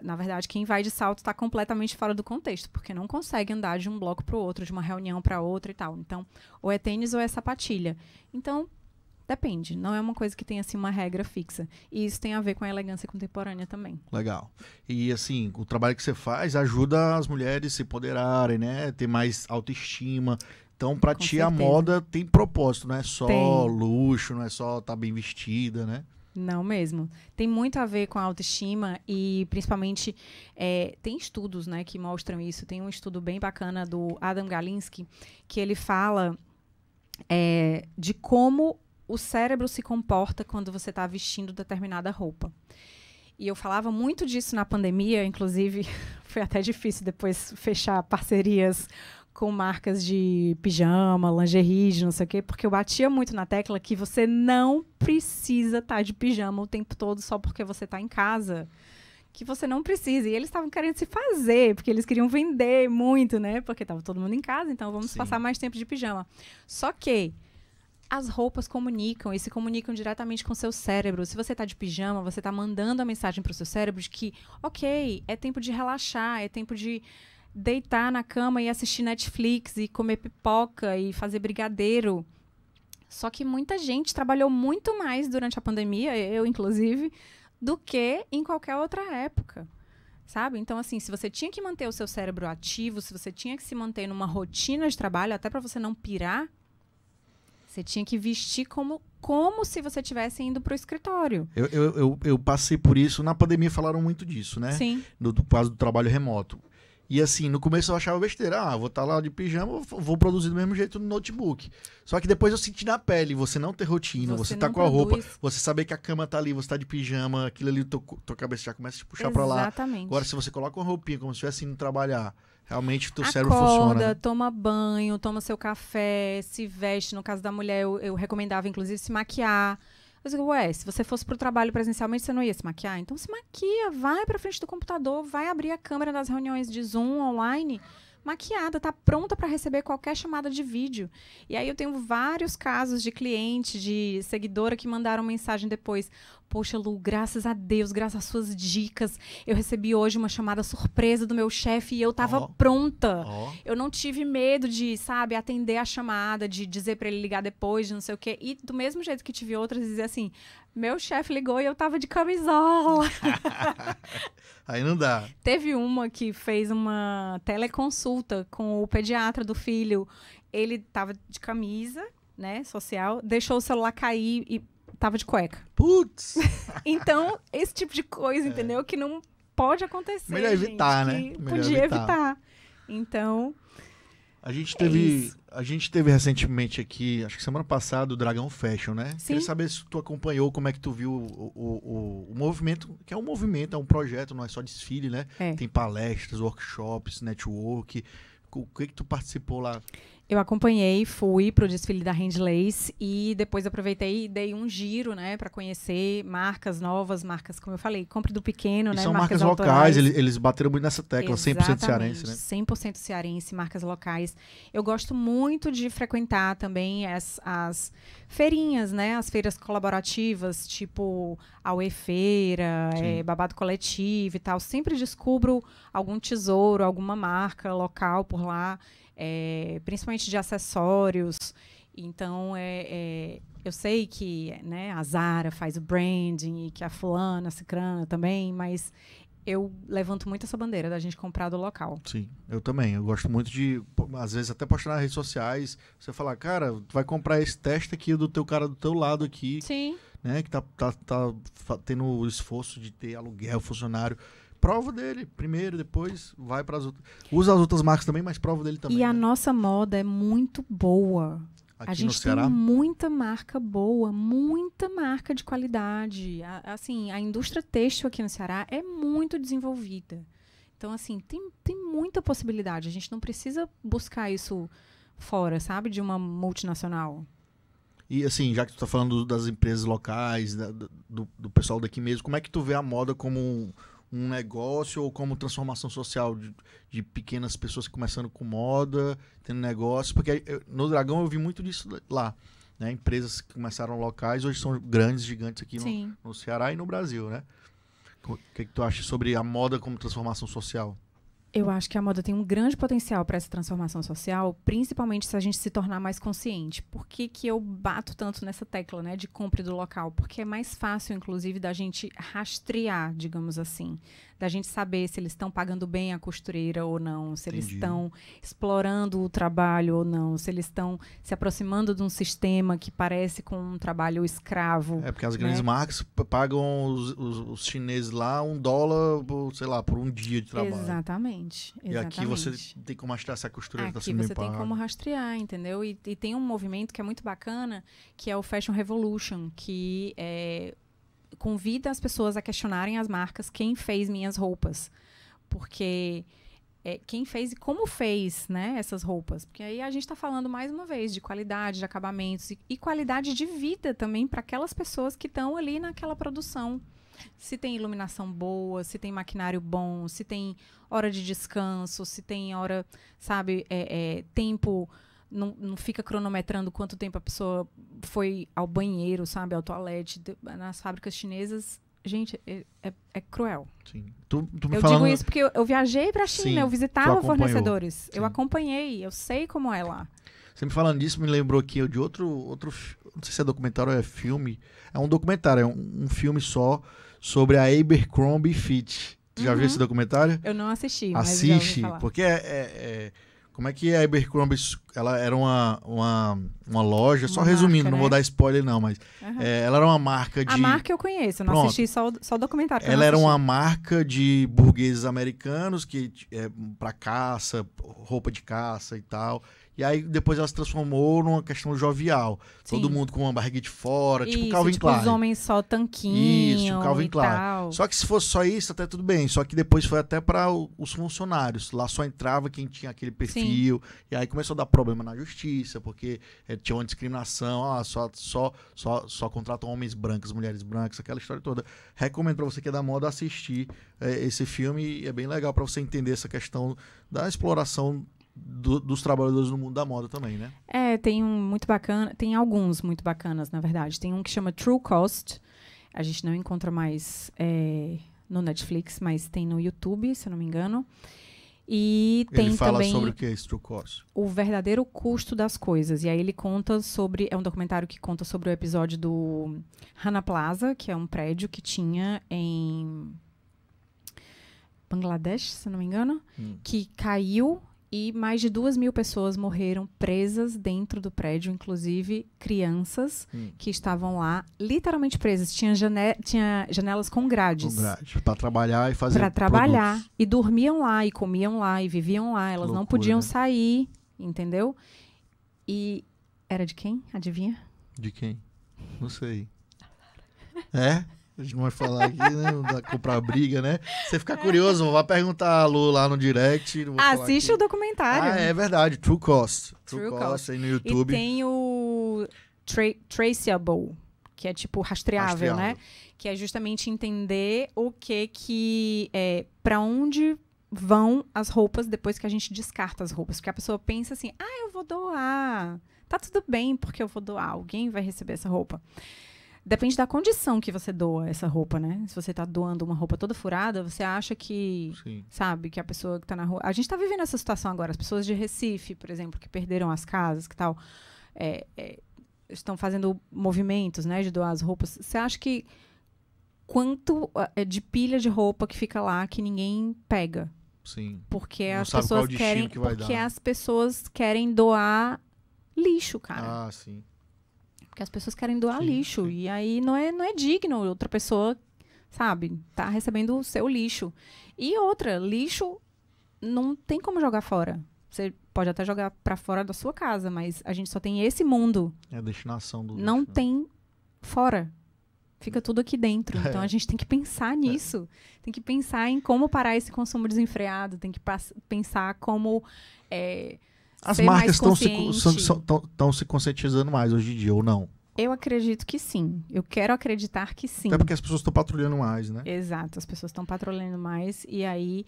Na verdade, quem vai de salto está completamente fora do contexto, porque não consegue andar de um bloco para o outro, de uma reunião para outra e tal. Então, ou é tênis ou é sapatilha. Então, depende. Não é uma coisa que tem assim uma regra fixa. E isso tem a ver com a elegância contemporânea também. Legal. E assim, o trabalho que você faz ajuda as mulheres a se empoderarem, né? Ter mais autoestima. Então, pra ti, a moda tem propósito, não é só luxo, não é só estar bem vestida, né? Não mesmo. Tem muito a ver com a autoestima e, principalmente, tem estudos, né, que mostram isso. Tem um estudo bem bacana do Adam Galinsky, que ele fala de como o cérebro se comporta quando você está vestindo determinada roupa. E eu falava muito disso na pandemia, inclusive foi até difícil depois fechar parcerias com marcas de pijama, lingerie, de não sei o quê, porque eu batia muito na tecla que você não precisa estar de pijama o tempo todo só porque você está em casa. Que você não precisa. E eles estavam querendo se fazer, porque eles queriam vender muito, né? Porque estava todo mundo em casa, então vamos passar mais tempo de pijama. Só que as roupas comunicam e se comunicam diretamente com o seu cérebro. Se você está de pijama, você está mandando a mensagem para o seu cérebro de que, ok, é tempo de relaxar, é tempo de deitar na cama e assistir Netflix e comer pipoca e fazer brigadeiro. Só que muita gente trabalhou muito mais durante a pandemia, eu inclusive, do que em qualquer outra época, sabe? Então, assim, se você tinha que manter o seu cérebro ativo, se você tinha que se manter numa rotina de trabalho, até para você não pirar, você tinha que vestir como se você estivesse indo para o escritório. Eu passei por isso. Na pandemia falaram muito disso, né? Sim. No caso do trabalho remoto. E assim, no começo eu achava besteira. Vou estar lá de pijama, vou produzir do mesmo jeito no notebook. Só que depois eu senti na pele, você não ter rotina, você tá com a roupa, você saber que a cama tá ali, você tá de pijama, aquilo ali, tua cabeça já começa a te puxar pra lá. Exatamente. Agora, se você coloca uma roupinha como se estivesse indo trabalhar, realmente o teu cérebro funciona. Acorda, toma banho, toma seu café, se veste. No caso da mulher, eu recomendava, inclusive, se maquiar. Eu digo, se você fosse pro trabalho presencialmente, você não ia se maquiar? Então se maquia, vai pra frente do computador, vai abrir a câmera das reuniões de Zoom online, maquiada, tá pronta para receber qualquer chamada de vídeo. E aí eu tenho vários casos de cliente, de seguidora que mandaram mensagem depois. Poxa, Lu, graças a Deus, graças às suas dicas, eu recebi hoje uma chamada surpresa do meu chefe e eu tava pronta. Eu não tive medo de, sabe, atender a chamada, de dizer para ele ligar depois, de não sei o quê. E do mesmo jeito que tive outras, dizer assim, meu chefe ligou e eu tava de camisola. Aí não dá. Teve uma que fez uma teleconsulta com o pediatra do filho. Ele tava de camisa, né, social, deixou o celular cair e tava de cueca. Putz! Então, esse tipo de coisa, entendeu? Que não pode acontecer. Melhor evitar, né? Podia evitar. Então, a gente teve recentemente aqui, acho que semana passada, o Dragão Fashion, né? Sim. Queria saber se tu acompanhou, como é que tu viu o movimento, que é um movimento, é um projeto, não é só desfile, né? Tem palestras, workshops, network. O que tu participou lá? Eu acompanhei, fui pro desfile da Handlace e depois aproveitei e dei um giro, né, para conhecer marcas novas, marcas, como eu falei, compre do pequeno, e né, são marcas locais, eles bateram muito nessa tecla, exatamente, 100% cearense, né? 100% cearense, marcas locais. Eu gosto muito de frequentar também as feirinhas, né, as feiras colaborativas, tipo a UE Feira, Babado Coletivo e tal. Sempre descubro algum tesouro, alguma marca local por lá. Principalmente de acessórios. Então, eu sei que, né, a Zara faz o branding e que a fulana, a cicrana também, mas eu levanto muito essa bandeira da gente comprar do local. Sim, eu também. Eu gosto muito de, às vezes, até postar nas redes sociais, você falar, cara, tu vai comprar esse teste aqui do teu cara do teu lado aqui. Sim. Né, que tá tendo o esforço de ter aluguel, funcionário. Prova dele primeiro, depois vai para as outras. Usa as outras marcas também, mas prova dele também. E a nossa moda é muito boa. Aqui a gente tem muita marca boa, muita marca de qualidade. Assim, a indústria têxtil aqui no Ceará é muito desenvolvida. Então, assim, tem muita possibilidade. A gente não precisa buscar isso fora, sabe? De uma multinacional. E assim, já que tu tá falando das empresas locais, do pessoal daqui mesmo, como é que tu vê a moda como um negócio ou como transformação social de pequenas pessoas começando com moda, tendo negócio? Porque no Dragão eu vi muito disso lá, né? Empresas que começaram locais, hoje são grandes, gigantes aqui no Ceará e no Brasil, né? O que tu acha sobre a moda como transformação social? Eu acho que a moda tem um grande potencial para essa transformação social, principalmente se a gente se tornar mais consciente. Por que que eu bato tanto nessa tecla, né, de compra do local? Porque é mais fácil, inclusive, da gente rastrear, digamos assim. Da gente saber se eles estão pagando bem a costureira ou não, se eles estão explorando o trabalho ou não, se eles estão se aproximando de um sistema que parece com um trabalho escravo. É, porque as grandes marcas pagam os chineses lá $1, sei lá, por um dia de trabalho. Exatamente. E aqui você tem como rastrear se a costureira está sendo bem paga. Aqui você tem como rastrear, entendeu? E tem um movimento que é muito bacana, que é o Fashion Revolution, que convida as pessoas a questionarem as marcas quem fez minhas roupas. Porque quem fez e como fez, né, essas roupas. Porque aí a gente está falando, mais uma vez, de qualidade, de acabamentos e qualidade de vida também para aquelas pessoas que estão ali naquela produção. Se tem iluminação boa, se tem maquinário bom, se tem hora de descanso, se tem hora, sabe, tempo, não fica cronometrando quanto tempo a pessoa foi ao banheiro, sabe, ao toalete. Nas fábricas chinesas, gente, é cruel. Sim. Tu me eu falando... digo isso porque eu viajei para a China, Sim, eu visitava fornecedores, Sim. eu acompanhei, eu sei como é lá. Você me falando disso, me lembrou aqui de outro, não sei se é documentário ou é filme. É um documentário, é um filme só sobre a Abercrombie Fitch. Tu já viu esse documentário? Eu não assisti, mas assiste, já ouvi falar. Porque como é que a Abercrombie, ela era uma loja, só resumindo, não vou dar spoiler não, mas ela era uma marca de... A marca eu conheço, eu não assisti só o documentário. Ela era uma marca de burgueses americanos que para caça, roupa de caça e tal. E aí depois ela se transformou numa questão jovial. Sim. Todo mundo com uma barriga de fora, tipo Calvin Klein. Os homens só tanquinho. Isso, Calvin Klein. Tal. Só que se fosse só isso, até tudo bem. Só que depois foi até para os funcionários. Lá só entrava quem tinha aquele perfil. Sim. E aí começou a dar problema na justiça, porque tinha uma discriminação. Só contratam homens brancos, mulheres brancas, aquela história toda. Recomendo para você que é da moda assistir esse filme. E é bem legal para você entender essa questão da exploração dos trabalhadores no mundo da moda também, né? Tem muito bacana, tem alguns muito bacanas, na verdade. Tem um que chama True Cost, a gente não encontra mais no Netflix, mas tem no YouTube, se eu não me engano. E tem ele fala também sobre o que é esse True Cost? O verdadeiro custo das coisas. E aí ele conta sobre, é um documentário que conta sobre o episódio do Rana Plaza, que é um prédio que tinha em Bangladesh, se eu não me engano, que caiu. E mais de 2.000 pessoas morreram presas dentro do prédio, inclusive crianças que estavam lá, literalmente presas. Tinha janelas com grades. Com grades, para trabalhar e fazer Para trabalhar. Produtos. E dormiam lá, e comiam lá, e viviam lá. Elas não podiam sair, entendeu? E era de quem? Adivinha? De quem? Não sei. A gente não vai falar aqui, né? Não dá comprar briga, né? Você ficar curioso, vai perguntar a Lu lá no direct. Assiste o documentário. É verdade. True Cost. True Cost aí no YouTube. E tem o Traceable, que é tipo rastreável, né? Que é justamente entender o que para onde vão as roupas depois que a gente descarta as roupas. Porque a pessoa pensa assim, eu vou doar. Tá tudo bem porque eu vou doar. Alguém vai receber essa roupa. Depende da condição que você doa essa roupa, né? Se você tá doando uma roupa toda furada, você acha que, sabe, que a pessoa que tá na rua... A gente tá vivendo essa situação agora. As pessoas de Recife, por exemplo, que perderam as casas, que tal, estão fazendo movimentos, né, de doar as roupas. Você acha que quanto de pilha de roupa que fica lá que ninguém pega? Sim. Porque as pessoas querem... Porque as pessoas querem doar lixo, cara. Sim. Porque as pessoas querem doar lixo. E aí não é digno. Outra pessoa, sabe, tá recebendo o seu lixo. E outra, lixo não tem como jogar fora. Você pode até jogar para fora da sua casa, mas a gente só tem esse mundo. É a destinação do lixo. Não tem fora. Fica tudo aqui dentro. Então, a gente tem que pensar nisso. Tem que pensar em como parar esse consumo desenfreado. Tem que pensar como As ser marcas mais estão se conscientizando mais hoje em dia, ou não? Eu acredito que sim. Eu quero acreditar que sim. Até porque as pessoas estão patrulhando mais, né? Exato. As pessoas estão patrulhando mais. E aí,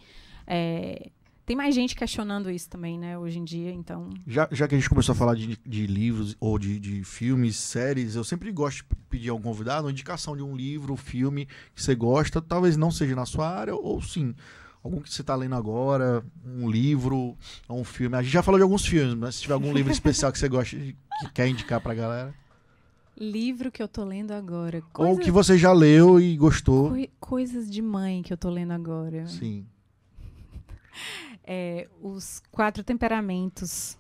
tem mais gente questionando isso também, né? Hoje em dia, então... Já que a gente começou a falar de livros ou de filmes, séries, eu sempre gosto de pedir ao convidado uma indicação de um livro, um filme que você gosta. Talvez não seja na sua área, ou sim, algum que você está lendo agora, um livro ou um filme. A gente já falou de alguns filmes, mas se tiver algum livro especial que você gosta, que quer indicar pra galera... Livro que eu tô lendo agora. Ou que você já leu e gostou. Coisas de mãe que eu tô lendo agora. Sim. Os 4 temperamentos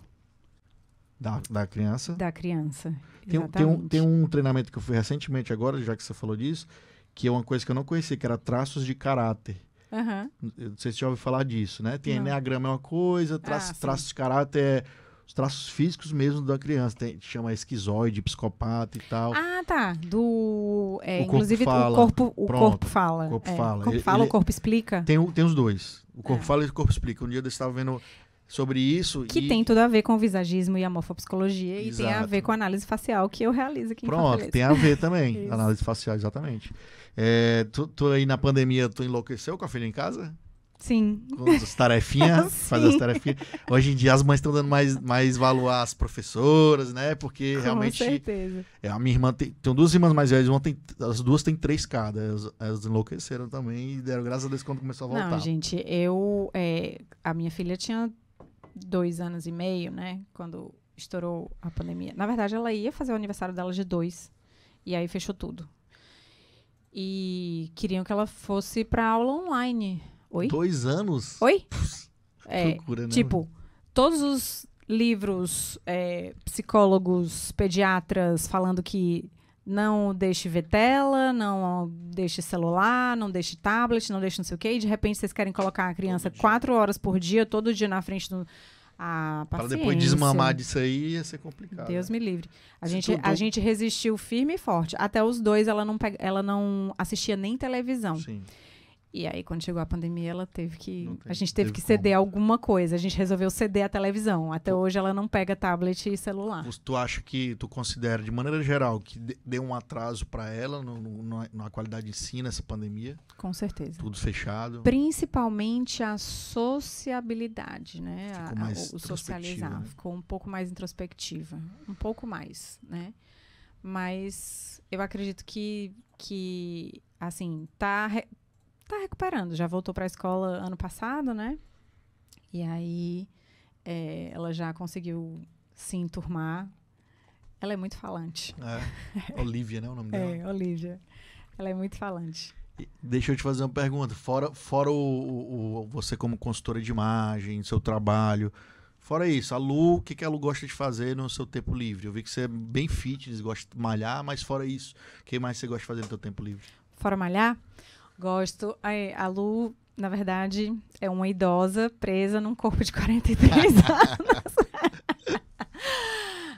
Da criança. da criança. Tem um treinamento que eu fui recentemente agora, já que você falou disso, que é uma coisa que eu não conhecia, que era traços de caráter. Uhum. Eu não sei se você já ouviu falar disso, né? Tem Não. enneagrama é uma coisa, traços de caráter é os traços físicos mesmo da criança. Chama esquizoide, psicopata e tal. Ah, tá. corpo Inclusive fala. o corpo fala. O corpo fala. O corpo fala, o corpo explica. Tem os dois. O corpo fala e o corpo explica. Um dia eu estava vendo sobre isso. Que tem tudo a ver com o visagismo e a morfopsicologia. Exato. E tem a ver com a análise facial que eu realizo aqui em Pronto, Fortaleza. tem a ver também. Isso. Análise facial, exatamente. Tu aí na pandemia, tu enlouqueceu com a filha em casa? Sim. Com as tarefinhas? Sim. Faz as tarefinhas. Hoje em dia as mães estão dando mais valor às professoras, né? Porque realmente... Com certeza. A minha irmã tem 2 irmãs mais velhas, as 2 têm 3 cada. Elas enlouqueceram também e deram graças a Deus quando começou a voltar. Não, gente, a minha filha tinha 2 anos e meio, né? Quando estourou a pandemia. Na verdade, ela ia fazer o aniversário dela de 2. E aí fechou tudo. E queriam que ela fosse pra aula online. Oi? 2 anos? Oi? Que loucura, né? Tipo, todos os livros, psicólogos, pediatras falando que não deixe ver tela, não deixe celular, não deixe tablet, não deixe não sei o quê. E de repente vocês querem colocar a criança 4 horas por dia, todo dia na frente do... Para depois desmamar disso aí ia ser complicado. Deus me livre. A gente resistiu firme e forte. Até os 2 ela não assistia nem televisão. Sim. E aí, quando chegou a pandemia, a gente teve que ceder alguma coisa. A gente resolveu ceder a televisão. Até hoje, ela não pega tablet e celular. Tu considera, de maneira geral, que deu um atraso para ela na qualidade de ensino, essa pandemia? Com certeza. Tudo fechado. Principalmente a sociabilidade, né? Ficou mais o socializar. Ficou um pouco mais introspectiva. Um pouco mais, né? Mas eu acredito que assim, tá recuperando. Já voltou para a escola ano passado, né? E aí ela já conseguiu se enturmar. Ela é muito falante. Olivia, né? O nome dela. Olivia. Ela é muito falante. Deixa eu te fazer uma pergunta. Fora você como consultora de imagem, seu trabalho, fora isso, a Lu, o que a Lu gosta de fazer no seu tempo livre? Eu vi que você é bem fitness, gosta de malhar, mas fora isso, o que mais você gosta de fazer no seu tempo livre? Fora malhar? Gosto. A Lu, na verdade, é uma idosa presa num corpo de 43 anos.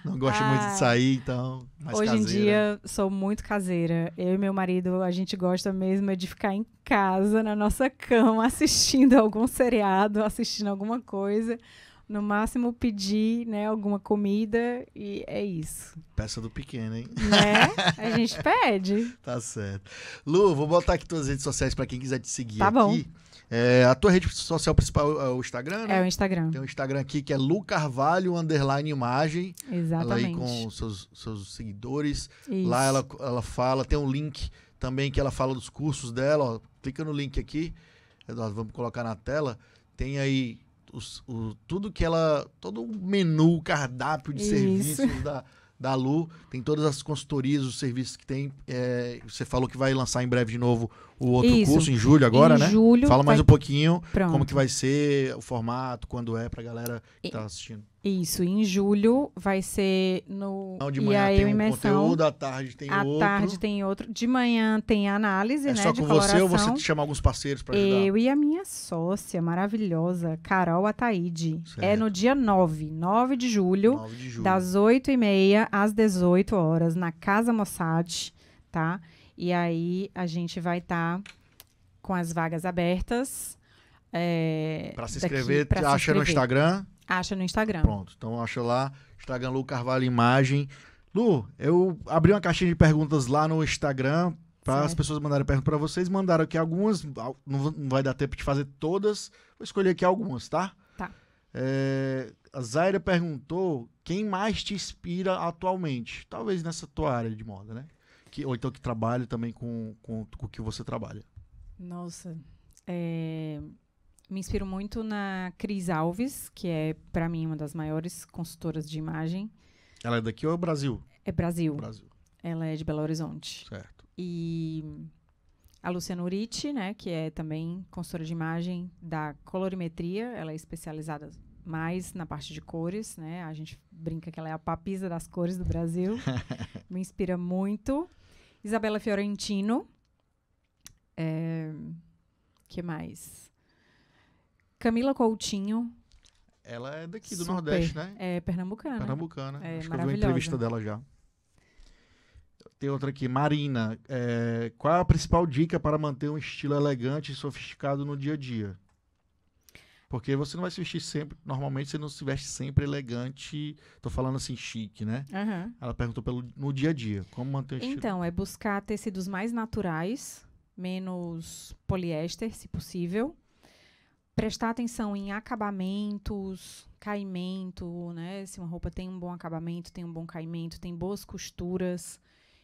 Não gosta muito de sair, então, mais hoje caseira. Em dia, sou muito caseira. Eu e meu marido, a gente gosta mesmo de ficar em casa, na nossa cama, assistindo algum seriado, assistindo alguma coisa. No máximo, pedir, né, alguma comida e é isso. Peça do pequeno, hein? Né? A gente pede. Tá certo. Lu, vou botar aqui tuas redes sociais para quem quiser te seguir tá aqui. Bom. A tua rede social principal é o Instagram, né? É o Instagram. Tem um Instagram aqui que é Lu Carvalho _imagem. Exatamente. Ela aí com seus seguidores. Isso. Lá ela fala, tem um link também que ela fala dos cursos dela. Ó, clica no link aqui, Eduardo, vamos colocar na tela. Tem aí tudo que todo o menu, cardápio de serviços da Lu, tem todas as consultorias, os serviços que tem. Você falou que vai lançar em breve de novo o outro curso, em julho agora, né? Julho. Fala mais um pouquinho. Pronto. Como que vai ser, o formato, quando pra galera que tá assistindo. Isso, em julho vai ser no De manhã tem um conteúdo, à tarde tem outro. À tarde tem outro. De manhã tem análise, né, só de com coloração. você ou você te chama alguns parceiros pra ajudar? Eu e a minha sócia maravilhosa, Carol Ataíde. Certo. É no dia 9 de julho, 9 de julho. das 8h30 às 18 horas, na Casa Mossad, tá? E aí a gente vai estar com as vagas abertas. Para se inscrever, acha no Instagram? Acha no Instagram. Pronto, então acha lá, Instagram Lu Carvalho Imagem. Lu, eu abri uma caixinha de perguntas lá no Instagram para as pessoas mandarem perguntas para vocês. Mandaram aqui algumas, não vai dar tempo de fazer todas, vou escolher aqui algumas, tá? Tá. A Zaira perguntou quem mais te inspira atualmente, talvez nessa tua área de moda, né? Ou então que trabalha também com o que você trabalha. Nossa, me inspiro muito na Cris Alves, que é, para mim, uma das maiores consultoras de imagem. Ela é daqui ou é Brasil? É Brasil. Brasil. Ela é de Belo Horizonte. Certo. E a Luciana Uriti, né, que é também consultora de imagem da colorimetria. Ela é especializada mais na parte de cores, né? A gente brinca que ela é a papisa das cores do Brasil. Me inspira muito. Isabela Fiorentino. Que mais? Camila Coutinho. Ela é daqui do Nordeste, né? É pernambucana. Pernambucana. Acho que eu vi uma maravilhosa. entrevista dela já. Tem outra aqui, Marina. Qual é a principal dica para manter um estilo elegante e sofisticado no dia a dia? Porque você não vai se vestir sempre, normalmente você não se veste sempre elegante, tô falando assim, chique, né? Uhum. Ela perguntou no dia a dia, como manter o estilo? Então, é buscar tecidos mais naturais, menos poliéster, se possível. Prestar atenção em acabamentos, caimento, né? Se uma roupa tem um bom acabamento, tem um bom caimento, tem boas costuras,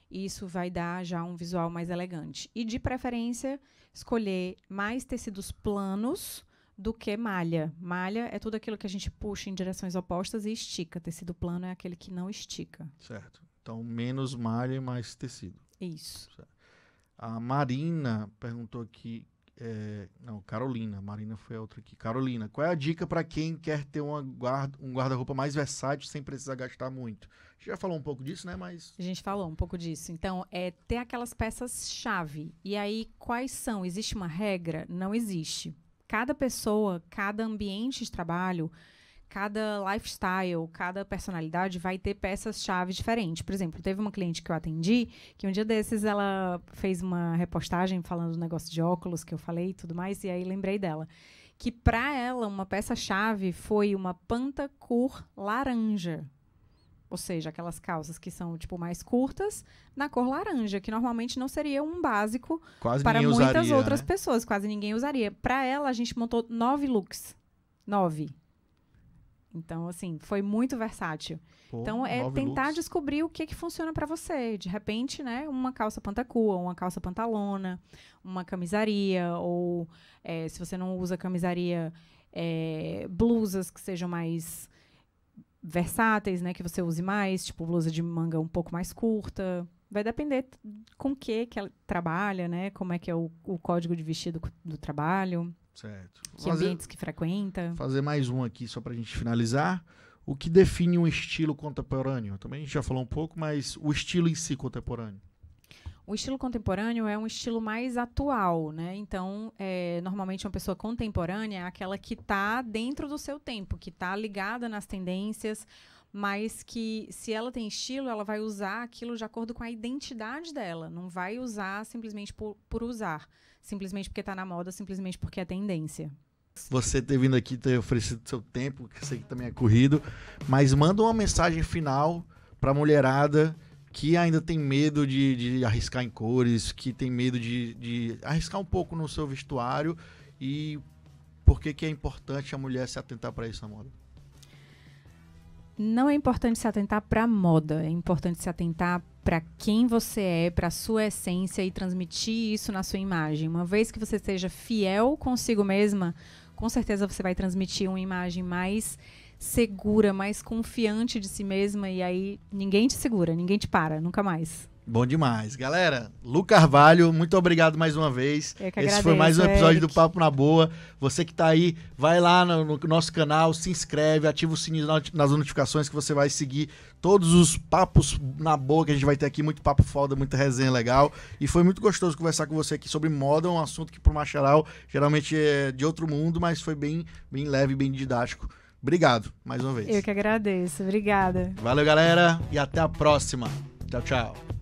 isso vai dar já um visual mais elegante. E, de preferência, escolher mais tecidos planos do que malha. Malha é tudo aquilo que a gente puxa em direções opostas e estica. Tecido plano é aquele que não estica. Certo. Então, menos malha e mais tecido. Isso. Certo. A Marina perguntou aqui... não, Carolina. Marina foi a outra aqui. Carolina, qual é a dica para quem quer ter um guarda-roupa mais versátil sem precisar gastar muito? A gente já falou um pouco disso, né? Mas... A gente falou um pouco disso. Então, é ter aquelas peças-chave. E aí, quais são? Existe uma regra? Não existe. Cada pessoa, cada ambiente de trabalho, cada lifestyle, cada personalidade vai ter peças-chave diferentes. Por exemplo, teve uma cliente que eu atendi, que um dia desses ela fez uma repostagem falando do negócio de óculos que eu falei e tudo mais, e aí lembrei dela. Que para ela, uma peça-chave foi uma pantacur laranja. Ou seja, aquelas calças que são tipo mais curtas, na cor laranja, que normalmente não seria um básico para muitas outras pessoas. Quase ninguém usaria. Para ela, a gente montou 9 looks. 9. Então, assim, foi muito versátil. Pô, então, é tentar descobrir o que funciona para você. De repente, né, uma calça pantacua, uma calça pantalona, uma camisaria, ou se você não usa camisaria, blusas que sejam mais versáteis, né, que você use mais, tipo blusa de manga um pouco mais curta. Vai depender com o que ela trabalha, né, como é que é o código de vestido do trabalho. Certo. Que ambientes que frequenta. Fazer mais um aqui só pra gente finalizar. O que define um estilo contemporâneo? Também a gente já falou um pouco, mas o estilo em si contemporâneo. O estilo contemporâneo é um estilo mais atual, né? Então, normalmente uma pessoa contemporânea é aquela que está dentro do seu tempo, que está ligada nas tendências, mas que, se ela tem estilo, ela vai usar aquilo de acordo com a identidade dela. Não vai usar simplesmente por usar. Simplesmente porque está na moda, simplesmente porque é tendência. Você ter vindo aqui, ter oferecido seu tempo, que eu sei que também é corrido, mas manda uma mensagem final para a mulherada que ainda tem medo de arriscar em cores, que tem medo de arriscar um pouco no seu vestuário, e por que é importante a mulher se atentar para isso na moda? Não é importante se atentar para a moda, é importante se atentar para quem você é, para a sua essência e transmitir isso na sua imagem. Uma vez que você seja fiel consigo mesma, com certeza você vai transmitir uma imagem mais segura, mais confiante de si mesma, e aí ninguém te segura, ninguém te para, nunca mais. Bom demais. Galera, Lu Carvalho, muito obrigado mais uma vez. Eu que agradeço, esse foi mais um episódio Eric. do Papo na Boa. Você que tá aí, vai lá no nosso canal, se inscreve, ativa o sininho nas notificações que você vai seguir todos os papos na boa que a gente vai ter aqui. Muito papo foda, muita resenha legal. E foi muito gostoso conversar com você aqui sobre moda, um assunto que pro Macharal geralmente é de outro mundo, mas foi bem leve, bem didático. Obrigado, mais uma vez. Eu que agradeço, obrigada. Valeu, galera, e até a próxima. Tchau, tchau.